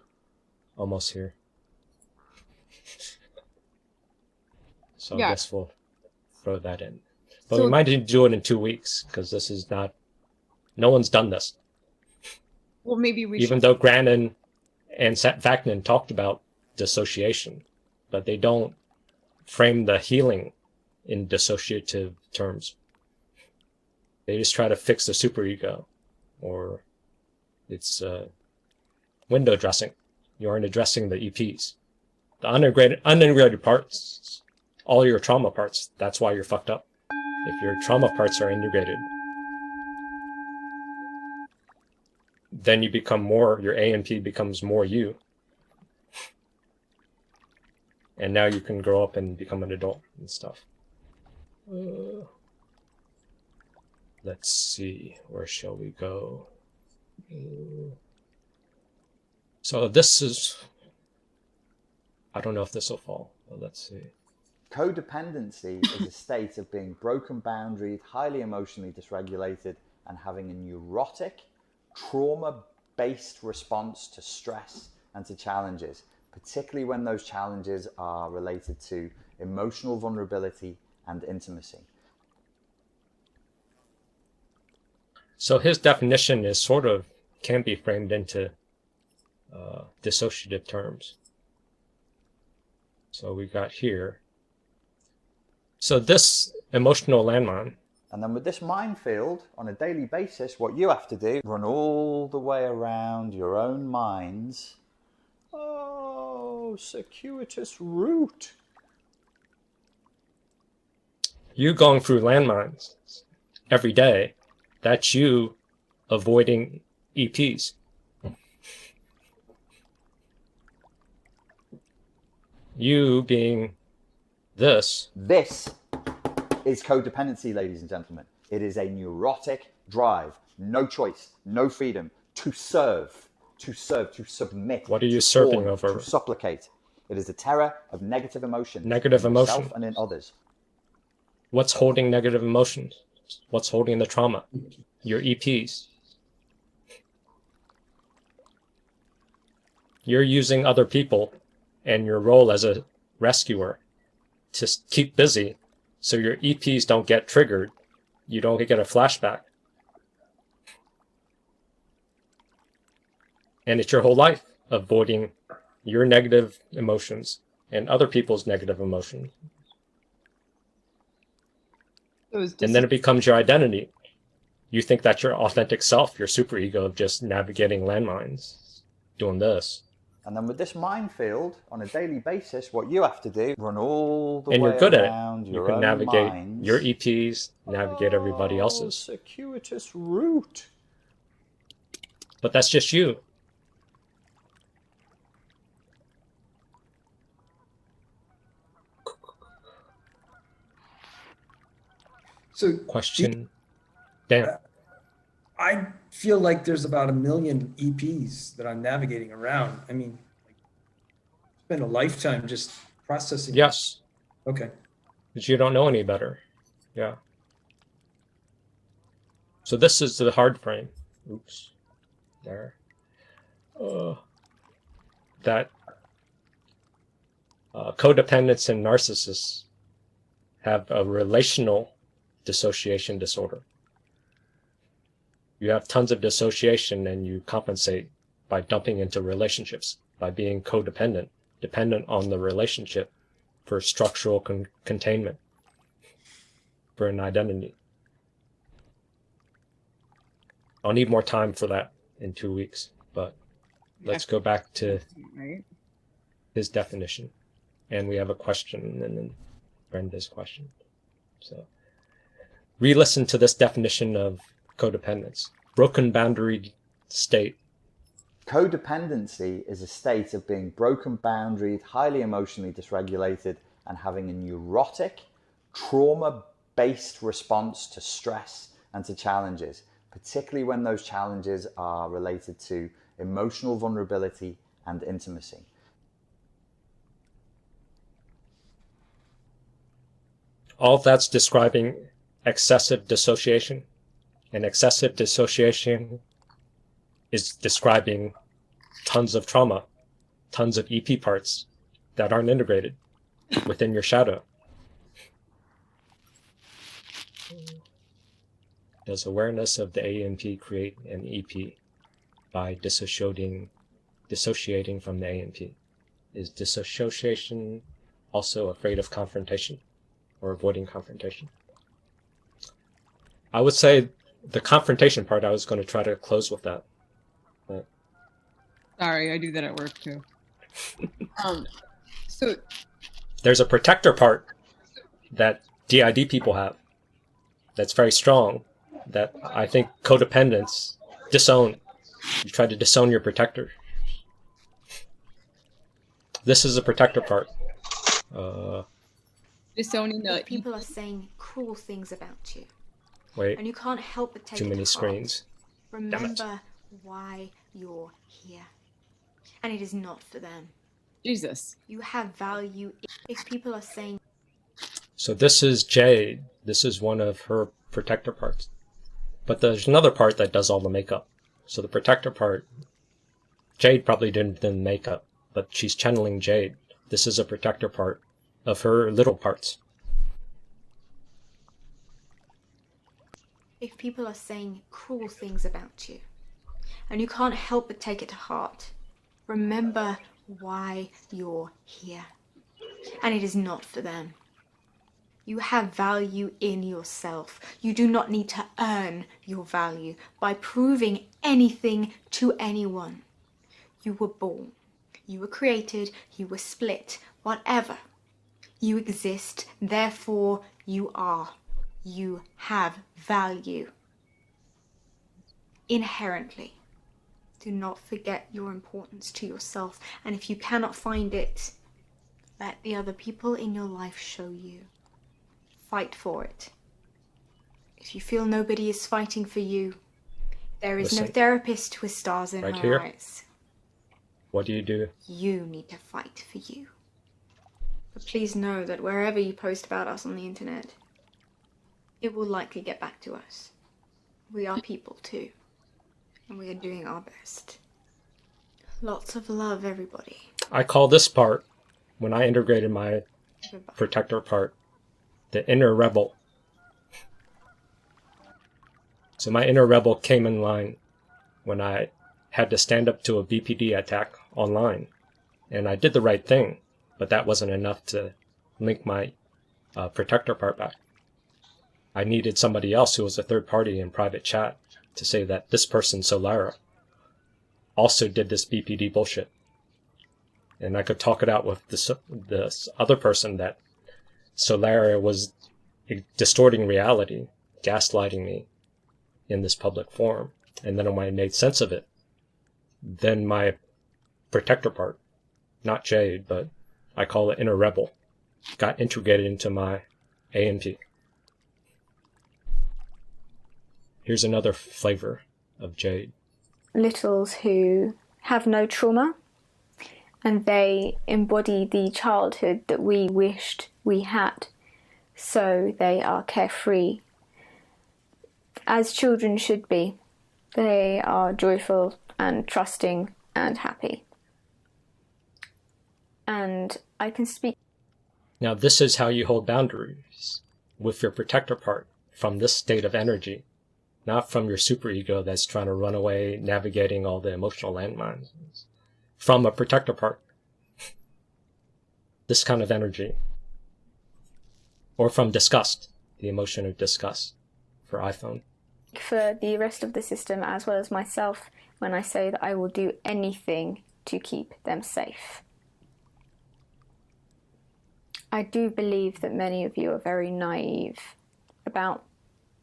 almost here. So Yeah. I guess we'll throw that in. But So- we might do it in 2 weeks, because this is not, no one's done this. Well, maybe we Even should. though Grannon and Vaknin talked about dissociation, but they don't frame the healing in dissociative terms. They just try to fix the superego, or it's window dressing. You aren't addressing the EPs. The unintegrated parts, all your trauma parts, that's why you're fucked up. If your trauma parts are integrated, then you become more, your ANP becomes more you. And now you can grow up and become an adult and stuff. Let's see, where shall we go? So this is, I don't know if this will fall, but let's see. Codependency is a state of being broken boundaried, highly emotionally dysregulated, and having a neurotic, trauma-based response to stress and to challenges, particularly when those challenges are related to emotional vulnerability and intimacy. So his definition is sort of, can be framed into dissociative terms. So we got here. So this emotional landmine. And then with this minefield, on a daily basis, what you have to do, run all the way around your own mind's, circuitous route. You going through landmines every day, that's you avoiding EPs. You being this. This is codependency, ladies and gentlemen. It is a neurotic drive, no choice, no freedom, to serve, to submit. What are you to serving fawn, over? To supplicate. It is a terror of negative emotions. Negative in emotion. yourself and in others. What's holding negative emotions? What's holding the trauma? Your EPs. You're using other people and your role as a rescuer to keep busy so your EPs don't get triggered. You don't get a flashback. And it's your whole life avoiding your negative emotions and other people's negative emotions. And then it becomes your identity. You think that's your authentic self, your superego of just navigating landmines, doing this. And then with this minefield, on a daily basis, what you have to do, run all the And way you're good at around it. your You can own navigate mind's your EPs, navigate everybody else's. circuitous route. But that's just you. So Question. Dan. I feel like there's about 1 million EPs that I'm navigating around. I mean, spend a lifetime just processing. Yes. Okay. Because you don't know any better. Yeah. So this is the hard frame. Oops. There. That codependents and narcissists have a relational dissociation disorder. You have tons of dissociation and you compensate by dumping into relationships, by being codependent, dependent on the relationship for structural containment, for an identity. I'll need more time for that in 2 weeks, but let's go back to his definition. And we have a question and then Brenda's question. So re-listen to this definition of codependence. Broken boundary state Codependency is a state of being broken boundaried, highly emotionally dysregulated, and having a neurotic, trauma-based response to stress and to challenges, particularly when those challenges are related to emotional vulnerability and intimacy. All that's describing excessive dissociation, and excessive dissociation is describing tons of trauma, tons of EP parts that aren't integrated within your shadow. Does awareness of the AMP create an EP by dissociating from the AMP? Is dissociation also afraid of confrontation or avoiding confrontation? I would say the confrontation part, I was going to try to close with that. But... Sorry, I do that at work too. So there's a protector part that DID people have that's very strong, that I think codependents disown. You try to disown your protector. This is a protector part. Disowning the people are saying cruel things about you. Wait. And you can't help but take Too it many to heart. screens. Remember why you're here. And it is not for them. Jesus. You have value if people are saying. So this is Jade. This is one of her protector parts. But there's another part that does all the makeup. So the protector part, Jade probably didn't do the makeup, but she's channeling Jade. This is a protector part of her little parts. If people are saying cruel things about you, and you can't help but take it to heart, remember why you're here. And it is not for them. You have value in yourself. You do not need to earn your value by proving anything to anyone. You were born. You were created. You were split. Whatever. You exist. Therefore, you are. You have value. Inherently. Do not forget your importance to yourself. And if you cannot find it, let the other people in your life show you. Fight for it. If you feel nobody is fighting for you, there is no therapist with stars in her eyes. What do? You need to fight for you. But please know that wherever you post about us on the internet, it will likely get back to us. We are people too, and we are doing our best. Lots of love, everybody. I call this part, when I integrated my protector part, the inner rebel. So my inner rebel came in line when I had to stand up to a BPD attack online. And I did the right thing, but that wasn't enough to link my protector part back. I needed somebody else who was a third party in private chat to say that this person, Solara, also did this BPD bullshit. And I could talk it out with this other person that Solara was distorting reality, gaslighting me in this public forum. And then when I made sense of it, then my protector part, not Jade, but I call it inner rebel, got integrated into my AMP. Here's another flavor of Jade. Littles who have no trauma, and they embody the childhood that we wished we had. So they are carefree, as children should be. They are joyful and trusting and happy. And I can speak. Now this is how you hold boundaries with your protector part from this state of energy, not from your superego that's trying to run away, navigating all the emotional landmines. From a protector part. This kind of energy. Or from disgust, the emotion of disgust for iPhone. For the rest of the system as well as myself when I say that I will do anything to keep them safe. I do believe that many of you are very naive about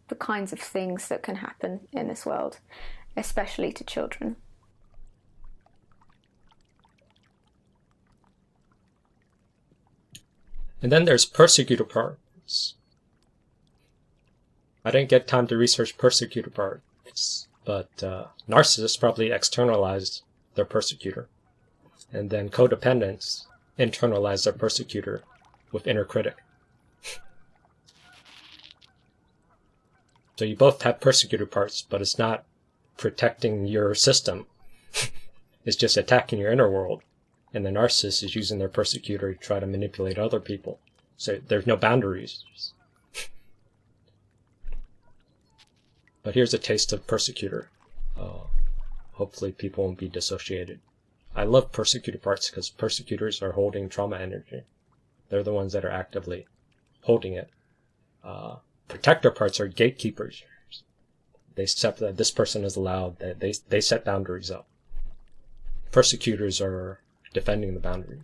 the kinds of things that can happen in this world, especially to children. And then there's persecutor parts. I didn't get time to research persecutor parts, but narcissists probably externalized their persecutor. And then codependents internalize their persecutor with inner critic. So you both have persecutor parts, but it's not protecting your system. It's just attacking your inner world. And the narcissist is using their persecutor to try to manipulate other people. So there's no boundaries. But here's a taste of persecutor. Hopefully people won't be dissociated. I love persecutor parts because persecutors are holding trauma energy. They're the ones that are actively holding it. Protector parts are gatekeepers. They set that this person is allowed, that they set boundaries up. Persecutors are defending the boundaries.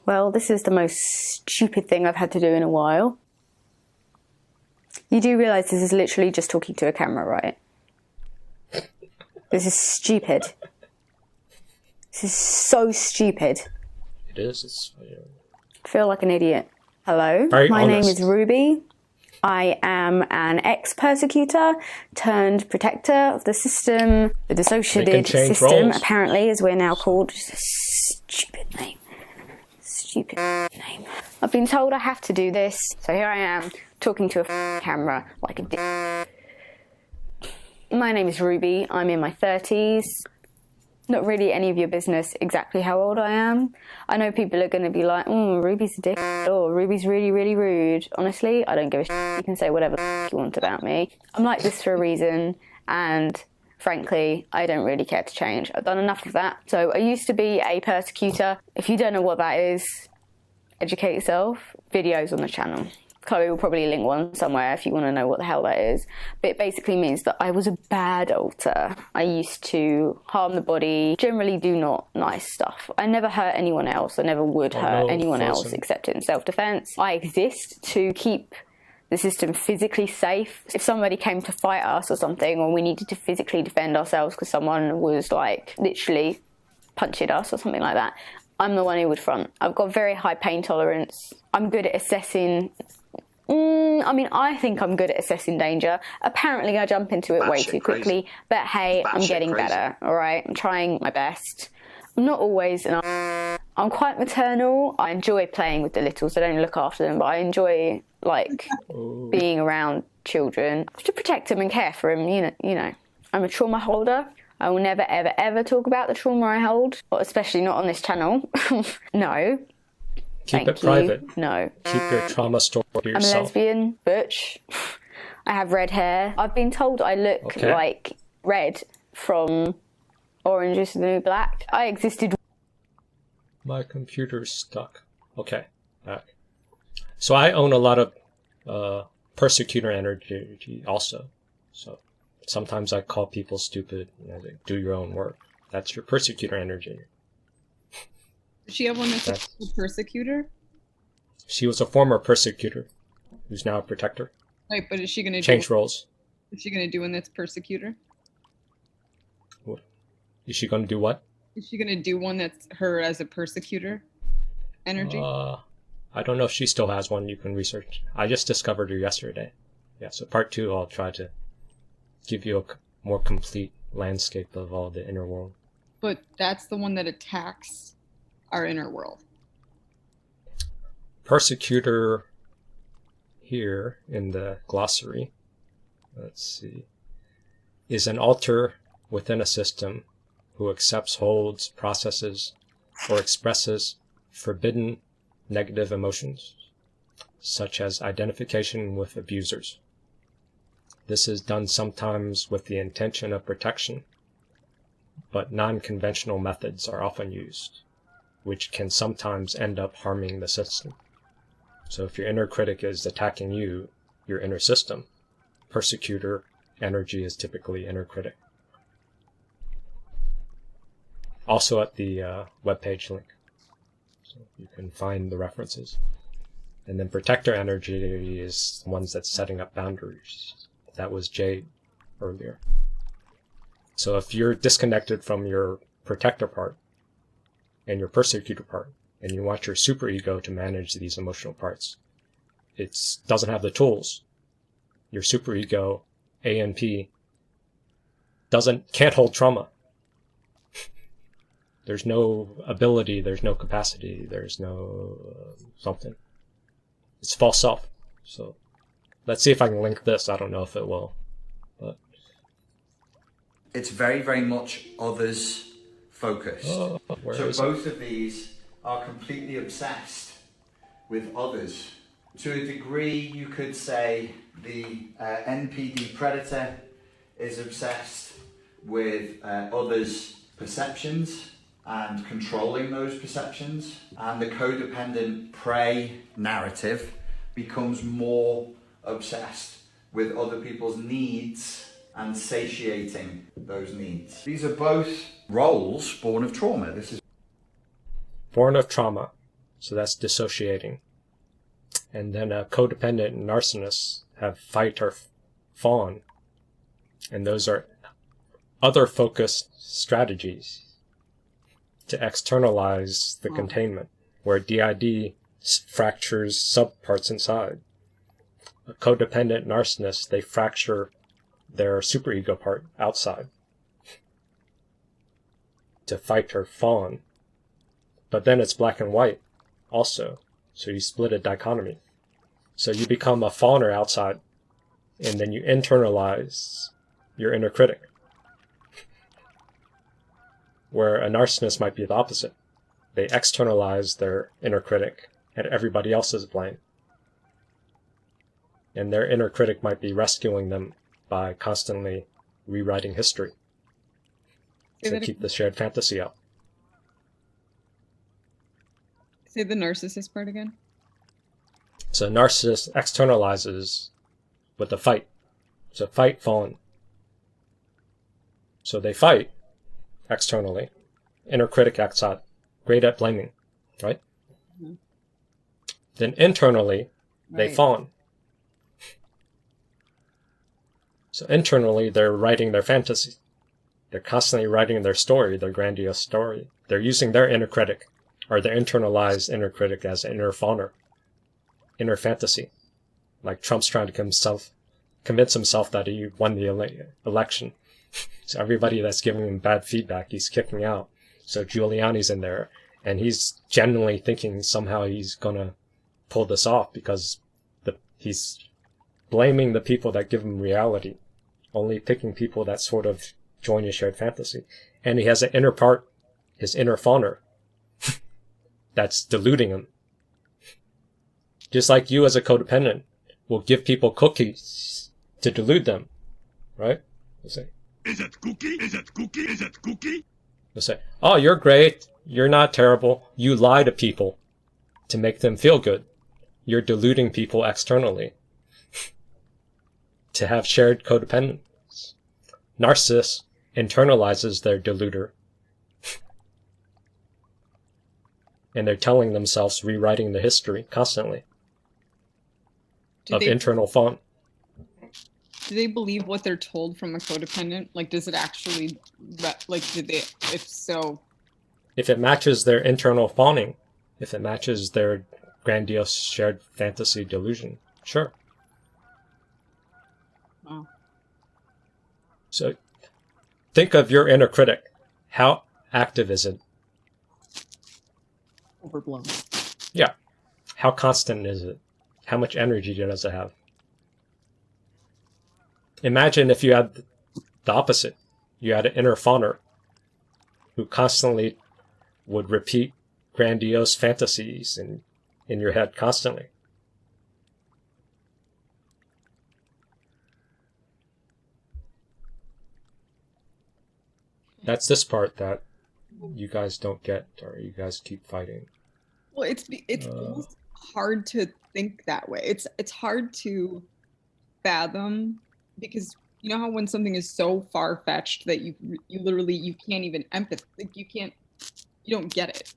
Well, this is the most stupid thing I've had to do in a while. You do realise this is literally just talking to a camera, right? This is stupid. This is so stupid. It is. I feel like an idiot. Hello, Very my name honest. is Ruby. I am an ex-persecutor turned protector of the system, the dissociated change system, roles. apparently, as we're now called. Stupid name. Stupid name. I've been told I have to do this, so here I am, talking to a camera like a dick. My name is Ruby. I'm in my 30s. Not really any of your business exactly how old I am. I know people are going to be like, Ruby's a dick, or Ruby's really, really rude. Honestly, I don't give a shit. You can say whatever you want about me. I'm like this for a reason, and frankly, I don't really care to change. I've done enough of that. So I used to be a persecutor. If you don't know what that is, educate yourself. Videos on the channel. Chloe will probably link one somewhere if you want to know what the hell that is. But it basically means that I was a bad alter. I used to harm the body, generally do not nice stuff. I never hurt anyone else. I never would hurt anyone else except in self-defense. I exist to keep the system physically safe. If somebody came to fight us or something, or we needed to physically defend ourselves because someone was like literally punching us or something like that, I'm the one who would front. I've got very high pain tolerance. I'm good at assessing. I think I'm good at assessing danger. Apparently, I jump into it way too quickly. But hey, I'm getting better, all right? I'm trying my best. I'm not always, and I'm quite maternal. I enjoy playing with the littles. I don't look after them, but I enjoy, being around children to protect them and care for them, you know. I'm a trauma holder. I will never, ever, ever talk about the trauma I hold, especially not on this channel. No. Keep it private. No. Keep your trauma story to I'm a yourself. lesbian, butch. I have red hair. I've been told I look like red from Orange is the New Black. I existed. My computer's stuck. Okay, back. So I own a lot of persecutor energy also. So sometimes I call people stupid. Like, do your own work. That's your persecutor energy. Does she have one that's a persecutor? She was a former persecutor, who's now a protector. Right, but is she going to change roles? Is she going to do one that's persecutor? Is she going to do what? Is she going to do one that's her as a persecutor energy? I don't know if she still has one. You can research. I just discovered her yesterday. Yeah, so part 2, I'll try to give you a more complete landscape of all the inner world. But that's the one that attacks our inner world. Persecutor here in the glossary, let's see, is an alter within a system who accepts, holds, processes, or expresses forbidden negative emotions, such as identification with abusers. This is done sometimes with the intention of protection, but non-conventional methods are often used, which can sometimes end up harming the system. So if your inner critic is attacking you, your inner system, persecutor energy is typically inner critic. Also at the webpage link, so you can find the references. And then protector energy is the ones that's setting up boundaries. That was Jade earlier. So if you're disconnected from your protector part, and your persecutor part, and you want your superego to manage these emotional parts. It doesn't have the tools. Your superego, ANP, can't hold trauma. There's no ability, there's no capacity, there's no something. It's false self. So let's see if I can link this. I don't know if it will, but it's very, very much others focused. So both of these are completely obsessed with others. To a degree, you could say the NPD predator is obsessed with others' perceptions and controlling those perceptions, and the codependent prey narrative becomes more obsessed with other people's needs and satiating those needs. These are both roles born of trauma. This is born of trauma, so that's dissociating. And then a codependent narcissist have fight or fawn, and those are other focused strategies to externalize the containment, where DID fractures subparts inside. A codependent narcissist, they fracture their superego part outside to fight or fawn. But then it's black and white also, so you split a dichotomy. So you become a fawner outside, and then you internalize your inner critic. Where a narcissist might be the opposite. They externalize their inner critic, and everybody else is blame. And their inner critic might be rescuing them by constantly rewriting history to keep the shared fantasy up. Say the narcissist part again. So narcissist externalizes with the fight. So fight, fawn. So they fight externally. Inner critic outside. Great at blaming, right? Mm-hmm. Then internally, they fawn. So internally, they're writing their fantasy. They're constantly writing their story, their grandiose story. They're using their inner critic, or their internalized inner critic as an inner fawner, inner fantasy. Like Trump's trying to convince himself that he won the election. So everybody that's giving him bad feedback, he's kicking out. So Giuliani's in there, and he's genuinely thinking somehow he's gonna pull this off because he's blaming the people that give him reality, only picking people that sort of join his shared fantasy. And he has an inner part, his inner fawner, that's deluding him. Just like you as a codependent will give people cookies to delude them, right? You'll say, is it cookie? Is it cookie? Is it cookie? You'll say, oh, you're great. You're not terrible. You lie to people to make them feel good. You're deluding people externally to have shared codependence. Narcissist internalizes their deluder. And they're telling themselves, rewriting the history constantly of internal fawn. Do they believe what they're told from a codependent? Like, does it actually, like, if so? If it matches their internal fawning, if it matches their grandiose shared fantasy delusion, sure. Wow. So think of your inner critic. How active is it? Overblown. Yeah. How constant is it? How much energy does it have? Imagine if you had the opposite. You had an inner fawner who constantly would repeat grandiose fantasies in your head constantly. That's this part that you guys don't get, or you guys keep fighting. Well, it's almost hard to think that way. It's hard to fathom, because you know how when something is so far-fetched that you literally can't even empathize, like you don't get it,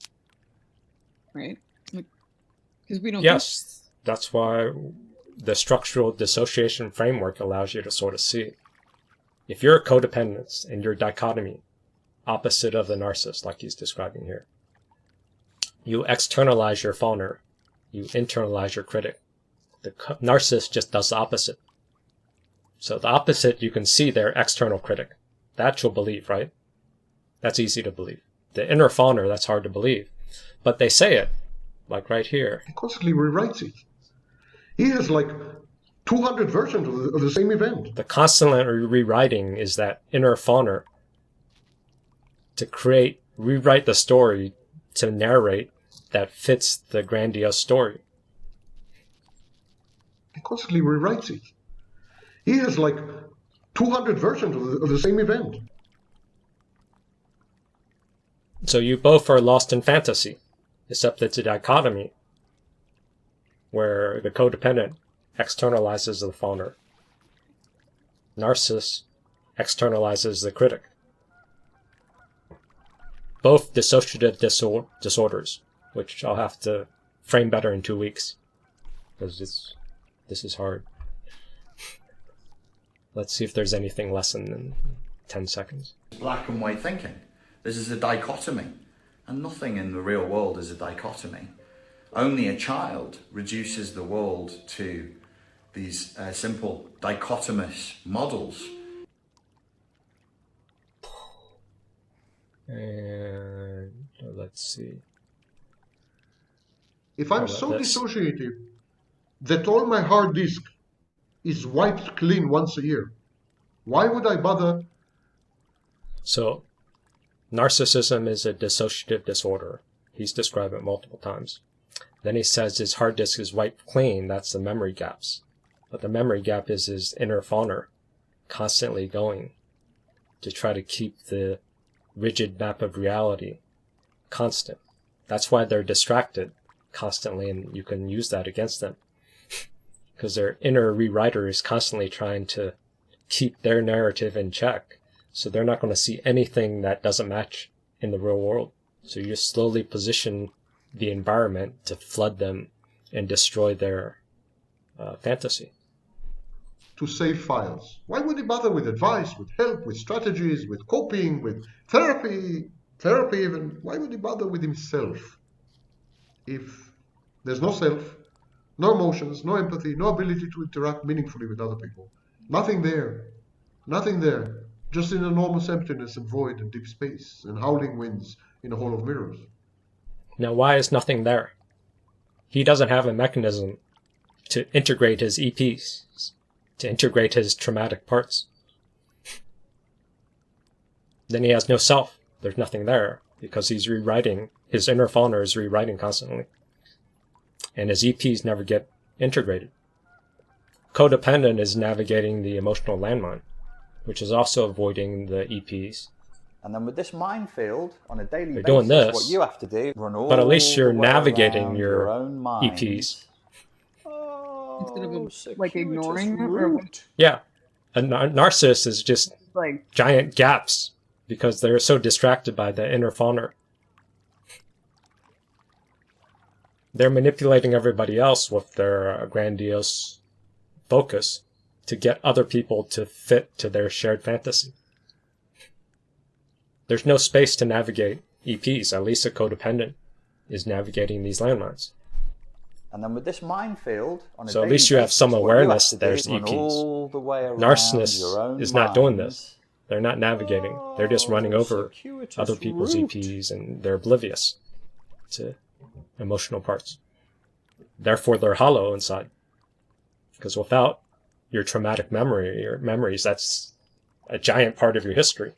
right? Because we don't. Yes, that's why the structural dissociation framework allows you to sort of see. If you're a codependent and you're dichotomy, opposite of the narcissist, like he's describing here, You externalize your fawner. You internalize your critic. The narcissist just does the opposite. So the opposite, you can see their external critic. That you'll believe, right? That's easy to believe. The inner fawner, that's hard to believe. But they say it, like right here. He constantly rewrites it. He has like 200 versions of the same event. The constant rewriting is that inner fawner to rewrite the story to narrate that fits the grandiose story. He constantly rewrites it. He has like 200 versions of the same event. So you both are lost in fantasy, except it's a dichotomy where the codependent externalizes the fawner. Narcissist externalizes the critic. Both dissociative disorders, which I'll have to frame better in 2 weeks, because this is hard. Let's see if there's anything less than 10 seconds. Black and white thinking. This is a dichotomy, and nothing in the real world is a dichotomy. Only a child reduces the world to these simple dichotomous models. And let's see. If I'm so dissociative that all my hard disk is wiped clean once a year, why would I bother? So, narcissism is a dissociative disorder. He's described it multiple times. Then he says his hard disk is wiped clean. That's the memory gaps. But the memory gap is his inner fawner constantly going to try to keep the rigid map of reality constant. That's why they're distracted constantly, and you can use that against them. Because their inner rewriter is constantly trying to keep their narrative in check. So they're not going to see anything that doesn't match in the real world. So you just slowly position the environment to flood them and destroy their fantasy. To save files. Why would he bother with advice, with help, with strategies, with coping, with therapy even? Why would he bother with himself? If there's no self, no emotions, no empathy, no ability to interact meaningfully with other people. Nothing there. Nothing there. Just an enormous emptiness and void and deep space and howling winds in a hall of mirrors. Now, why is nothing there? He doesn't have a mechanism to integrate his EPs, to integrate his traumatic parts. Then he has no self. There's nothing there because he's rewriting. His inner fawner is rewriting constantly. And his EPs never get integrated. Codependent is navigating the emotional landmine, which is also avoiding the EPs. And then with this minefield, on a daily They're basis, doing this, what you have to do, run all but at least you're the way navigating around your own mind. EPs. Instead of like ignoring them, or Yeah. A narcissist is just like giant gaps because they're so distracted by the inner fawner. They're manipulating everybody else with their grandiose focus to get other people to fit to their shared fantasy. There's no space to navigate EPs. At least a codependent is navigating these landmines. And then with this minefield, on a So at daily least you have basis, some what you awareness have that to there's do, run EPs. all the way around Narcissist your own is not doing minds. this. They're not navigating. They're just running over other people's route. EPs, and they're oblivious to emotional parts. Therefore, they're hollow inside. Because without your traumatic memory, your memories, that's a giant part of your history.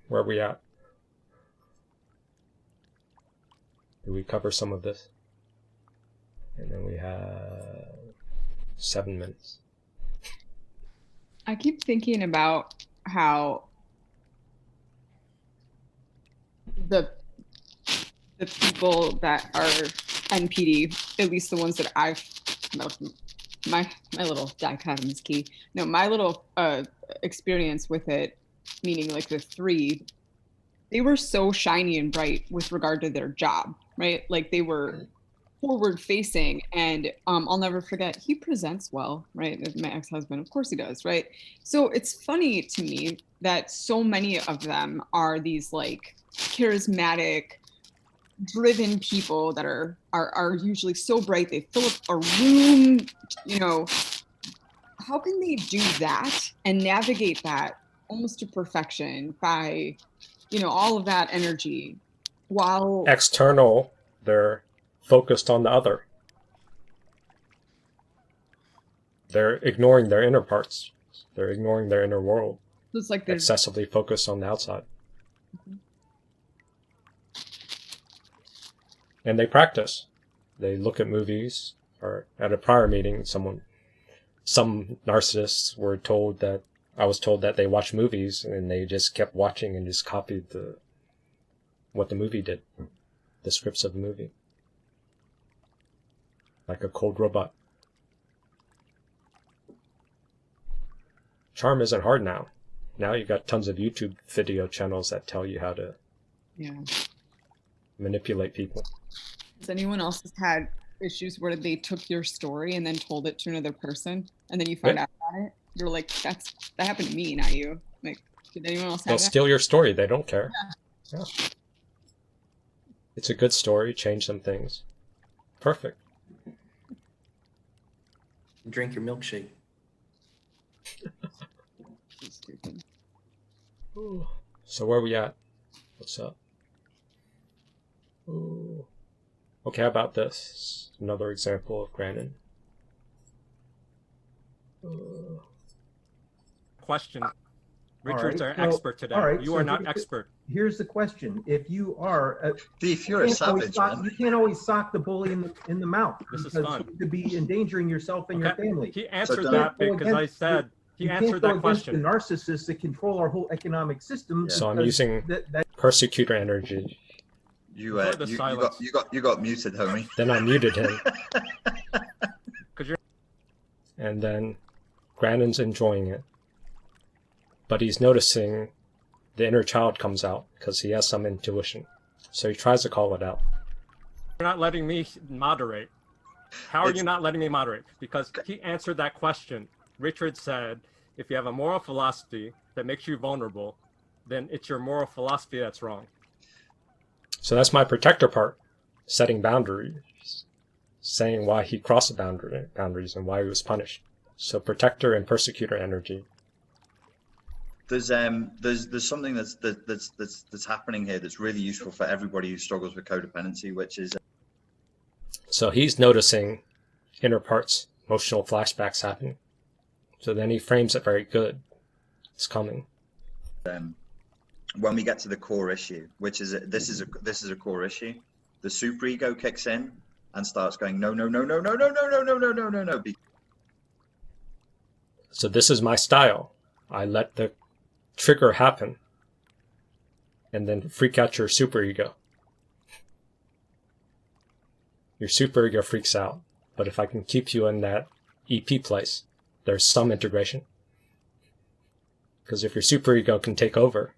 Where are we at? Did we cover some of this? And then we have 7 minutes. I keep thinking about how the people that are NPD, at least the ones that I've my little dichotomy is key. No, my little experience with it, meaning like the 3, they were so shiny and bright with regard to their job, right? Like they were forward facing, and I'll never forget, he presents well, right? My ex-husband, of course he does, right? So it's funny to me that so many of them are these like charismatic, driven people that are usually so bright they fill up a room. You know, how can they do that and navigate that almost to perfection by, you know, all of that energy while External, they're focused on the other. They're ignoring their inner parts. They're ignoring their inner world. it's like there's Excessively focused on the outside. And they practice. They look at movies, or at a prior meeting, some narcissists were told that, I was told that they watch movies and they just kept watching and just copied what the movie did, the scripts of the movie. Like a cold robot. Charm isn't hard now. Now you've got tons of YouTube video channels that tell you how to manipulate people. Has anyone else has had issues where they took your story and then told it to another person, and then you find out about it? You're like, that happened to me, not you. Like, did anyone else They'll have that? steal your story. They don't care. Yeah. It's a good story. Change some things. Perfect. Drink your milkshake. Stupid. Ooh. So where are we at? What's up? Ooh. Okay, how about this? Another example of Grandin. Question. Richard's All right, our expert today. all right, You so are not expert. Here's the question: if you are, Beef, you're a savage, man. You can't always sock the bully in the mouth. This is because fun. You could be endangering yourself and your family. He answered So that don't go because I against- said he you answered can't go that against question. The narcissists that control our whole economic system. So I'm because using that persecutor energy. You got muted, homie. Then I muted him. And then Grandin's enjoying it. But he's noticing the inner child comes out because he has some intuition. So he tries to call it out. You're not letting me moderate. How are you not letting me moderate? Because he answered that question. Richard said, if you have a moral philosophy that makes you vulnerable, then it's your moral philosophy that's wrong. So that's my protector part, setting boundaries, saying why he crossed the boundaries and why he was punished. So protector and persecutor energy. There's something that's happening here that's really useful for everybody who struggles with codependency, which is So he's noticing inner parts, emotional flashbacks happening. So then he frames it very good. It's coming. when we get to the core issue, which is this is a core issue, the superego kicks in and starts going no. So this is my style. I let the trigger happen and then freak out your superego. Your superego freaks out, but if I can keep you in that EP place, there's some integration. Because if your superego can take over,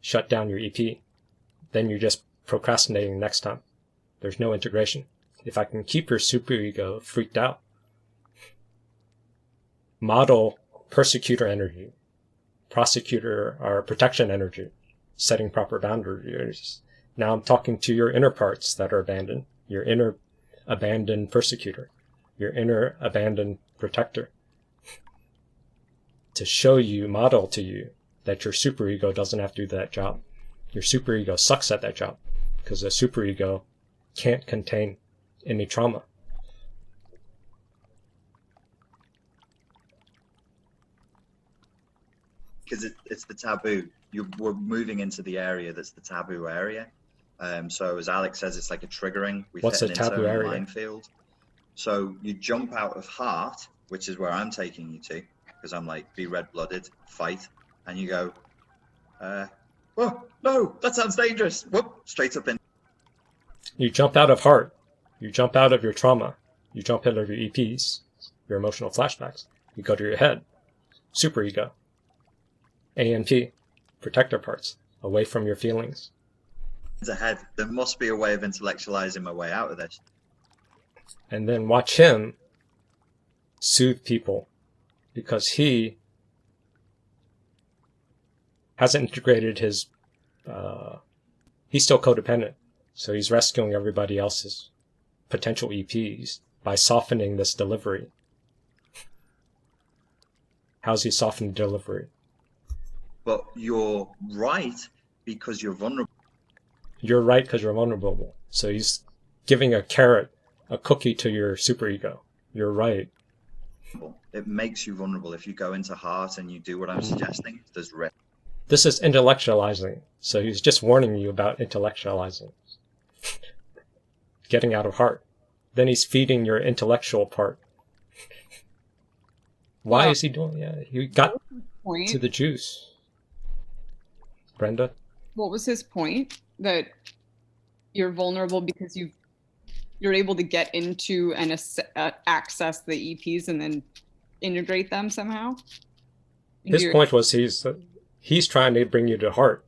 shut down your EP, then you're just procrastinating next time. There's no integration. If I can keep your superego freaked out, model persecutor energy, prosecutor or protection energy, setting proper boundaries. Now I'm talking to your inner parts that are abandoned, your inner abandoned persecutor, your inner abandoned protector, to show you, model to you that your superego doesn't have to do that job. Your superego sucks at that job because the superego can't contain any trauma. Because it's the taboo. We're moving into the area that's the taboo area. So as Alex says, it's like a triggering. We've What's hit a an taboo internal area? minefield. So you jump out of heart, which is where I'm taking you to, because I'm like, be red-blooded, fight, and you go, oh, no, that sounds dangerous. Whoop, straight up in. You jump out of heart. You jump out of your trauma. You jump out of your EPs, your emotional flashbacks. You go to your head, superego, ANP, protector parts, away from your feelings. Ahead. There must be a way of intellectualizing my way out of this. and then watch him soothe people, because he hasn't integrated his, he's still codependent. So he's rescuing everybody else's potential EPs by softening this delivery. How's he softening delivery? But you're right because you're vulnerable. You're right because you're vulnerable. So he's giving a carrot, a cookie to your superego. You're right. It makes you vulnerable. If you go into heart and you do what I'm suggesting, there's risk. This is intellectualizing. So he's just warning you about intellectualizing. Getting out of heart. Then he's feeding your intellectual part. Why is he doing that? He got to the juice. Brenda? What was his point? That you're vulnerable because you're able to get into and access the EPs and then integrate them somehow? His point was he's trying to bring you to heart,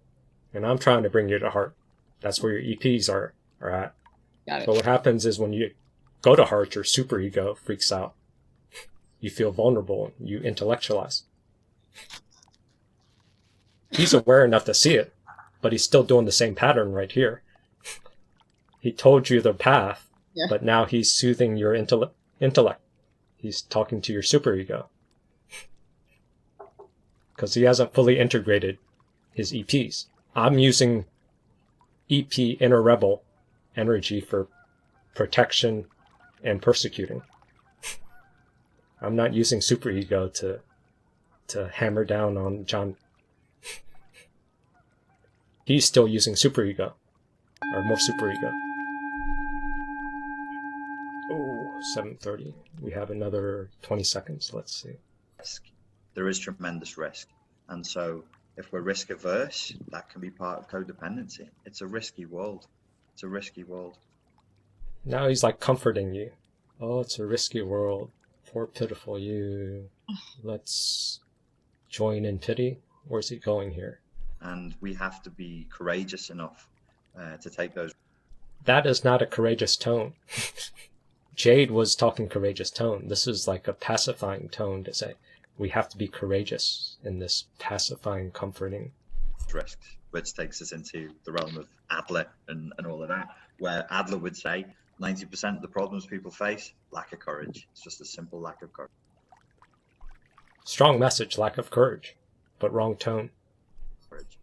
and I'm trying to bring you to heart. That's where your EPs are at. Got it. But what happens is when you go to heart, your superego freaks out. You feel vulnerable. You intellectualize. He's aware enough to see it, but he's still doing the same pattern right here. He told you the path, but now he's soothing your intellect. He's talking to your superego. Because he hasn't fully integrated his EPs. I'm using EP inner rebel energy for protection and persecuting. I'm not using superego to hammer down on John. He's still using superego, or more superego. Oh, 7:30. We have another 20 seconds. Let's see. There is tremendous risk. And so if we're risk averse, that can be part of codependency. It's a risky world. It's a risky world. Now he's like comforting you. Oh, it's a risky world. Poor pitiful you. Let's join in pity. Where's he going here? And we have to be courageous enough to take those. That is not a courageous tone. Jade was talking courageous tone. This is like a pacifying tone to say we have to be courageous in this pacifying, comforting. Risks, which takes us into the realm of Adler and all of that, where Adler would say 90% of the problems people face, lack of courage. It's just a simple lack of courage. Strong message, lack of courage, but wrong tone. Courage.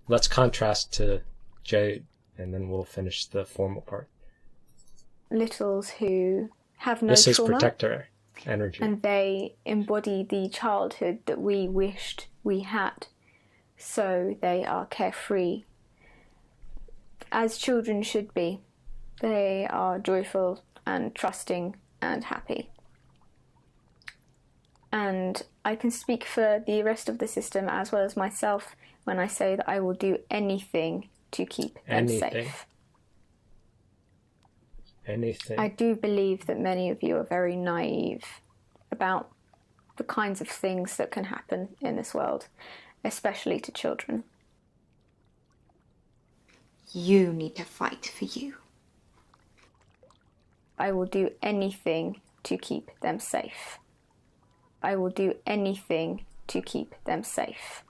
Let's contrast to Jade, and then we'll finish the formal part. Littles who have no This is trauma, protector energy. and they embody the childhood that we wished we had. So they are carefree, as children should be. They are joyful and trusting and happy. And I can speak for the rest of the system as well as myself when I say that I will do anything to keep them safe. Anything. I do believe that many of you are very naive about the kinds of things that can happen in this world, especially to children. You need to fight for you. I will do anything to keep them safe. I will do anything to keep them safe.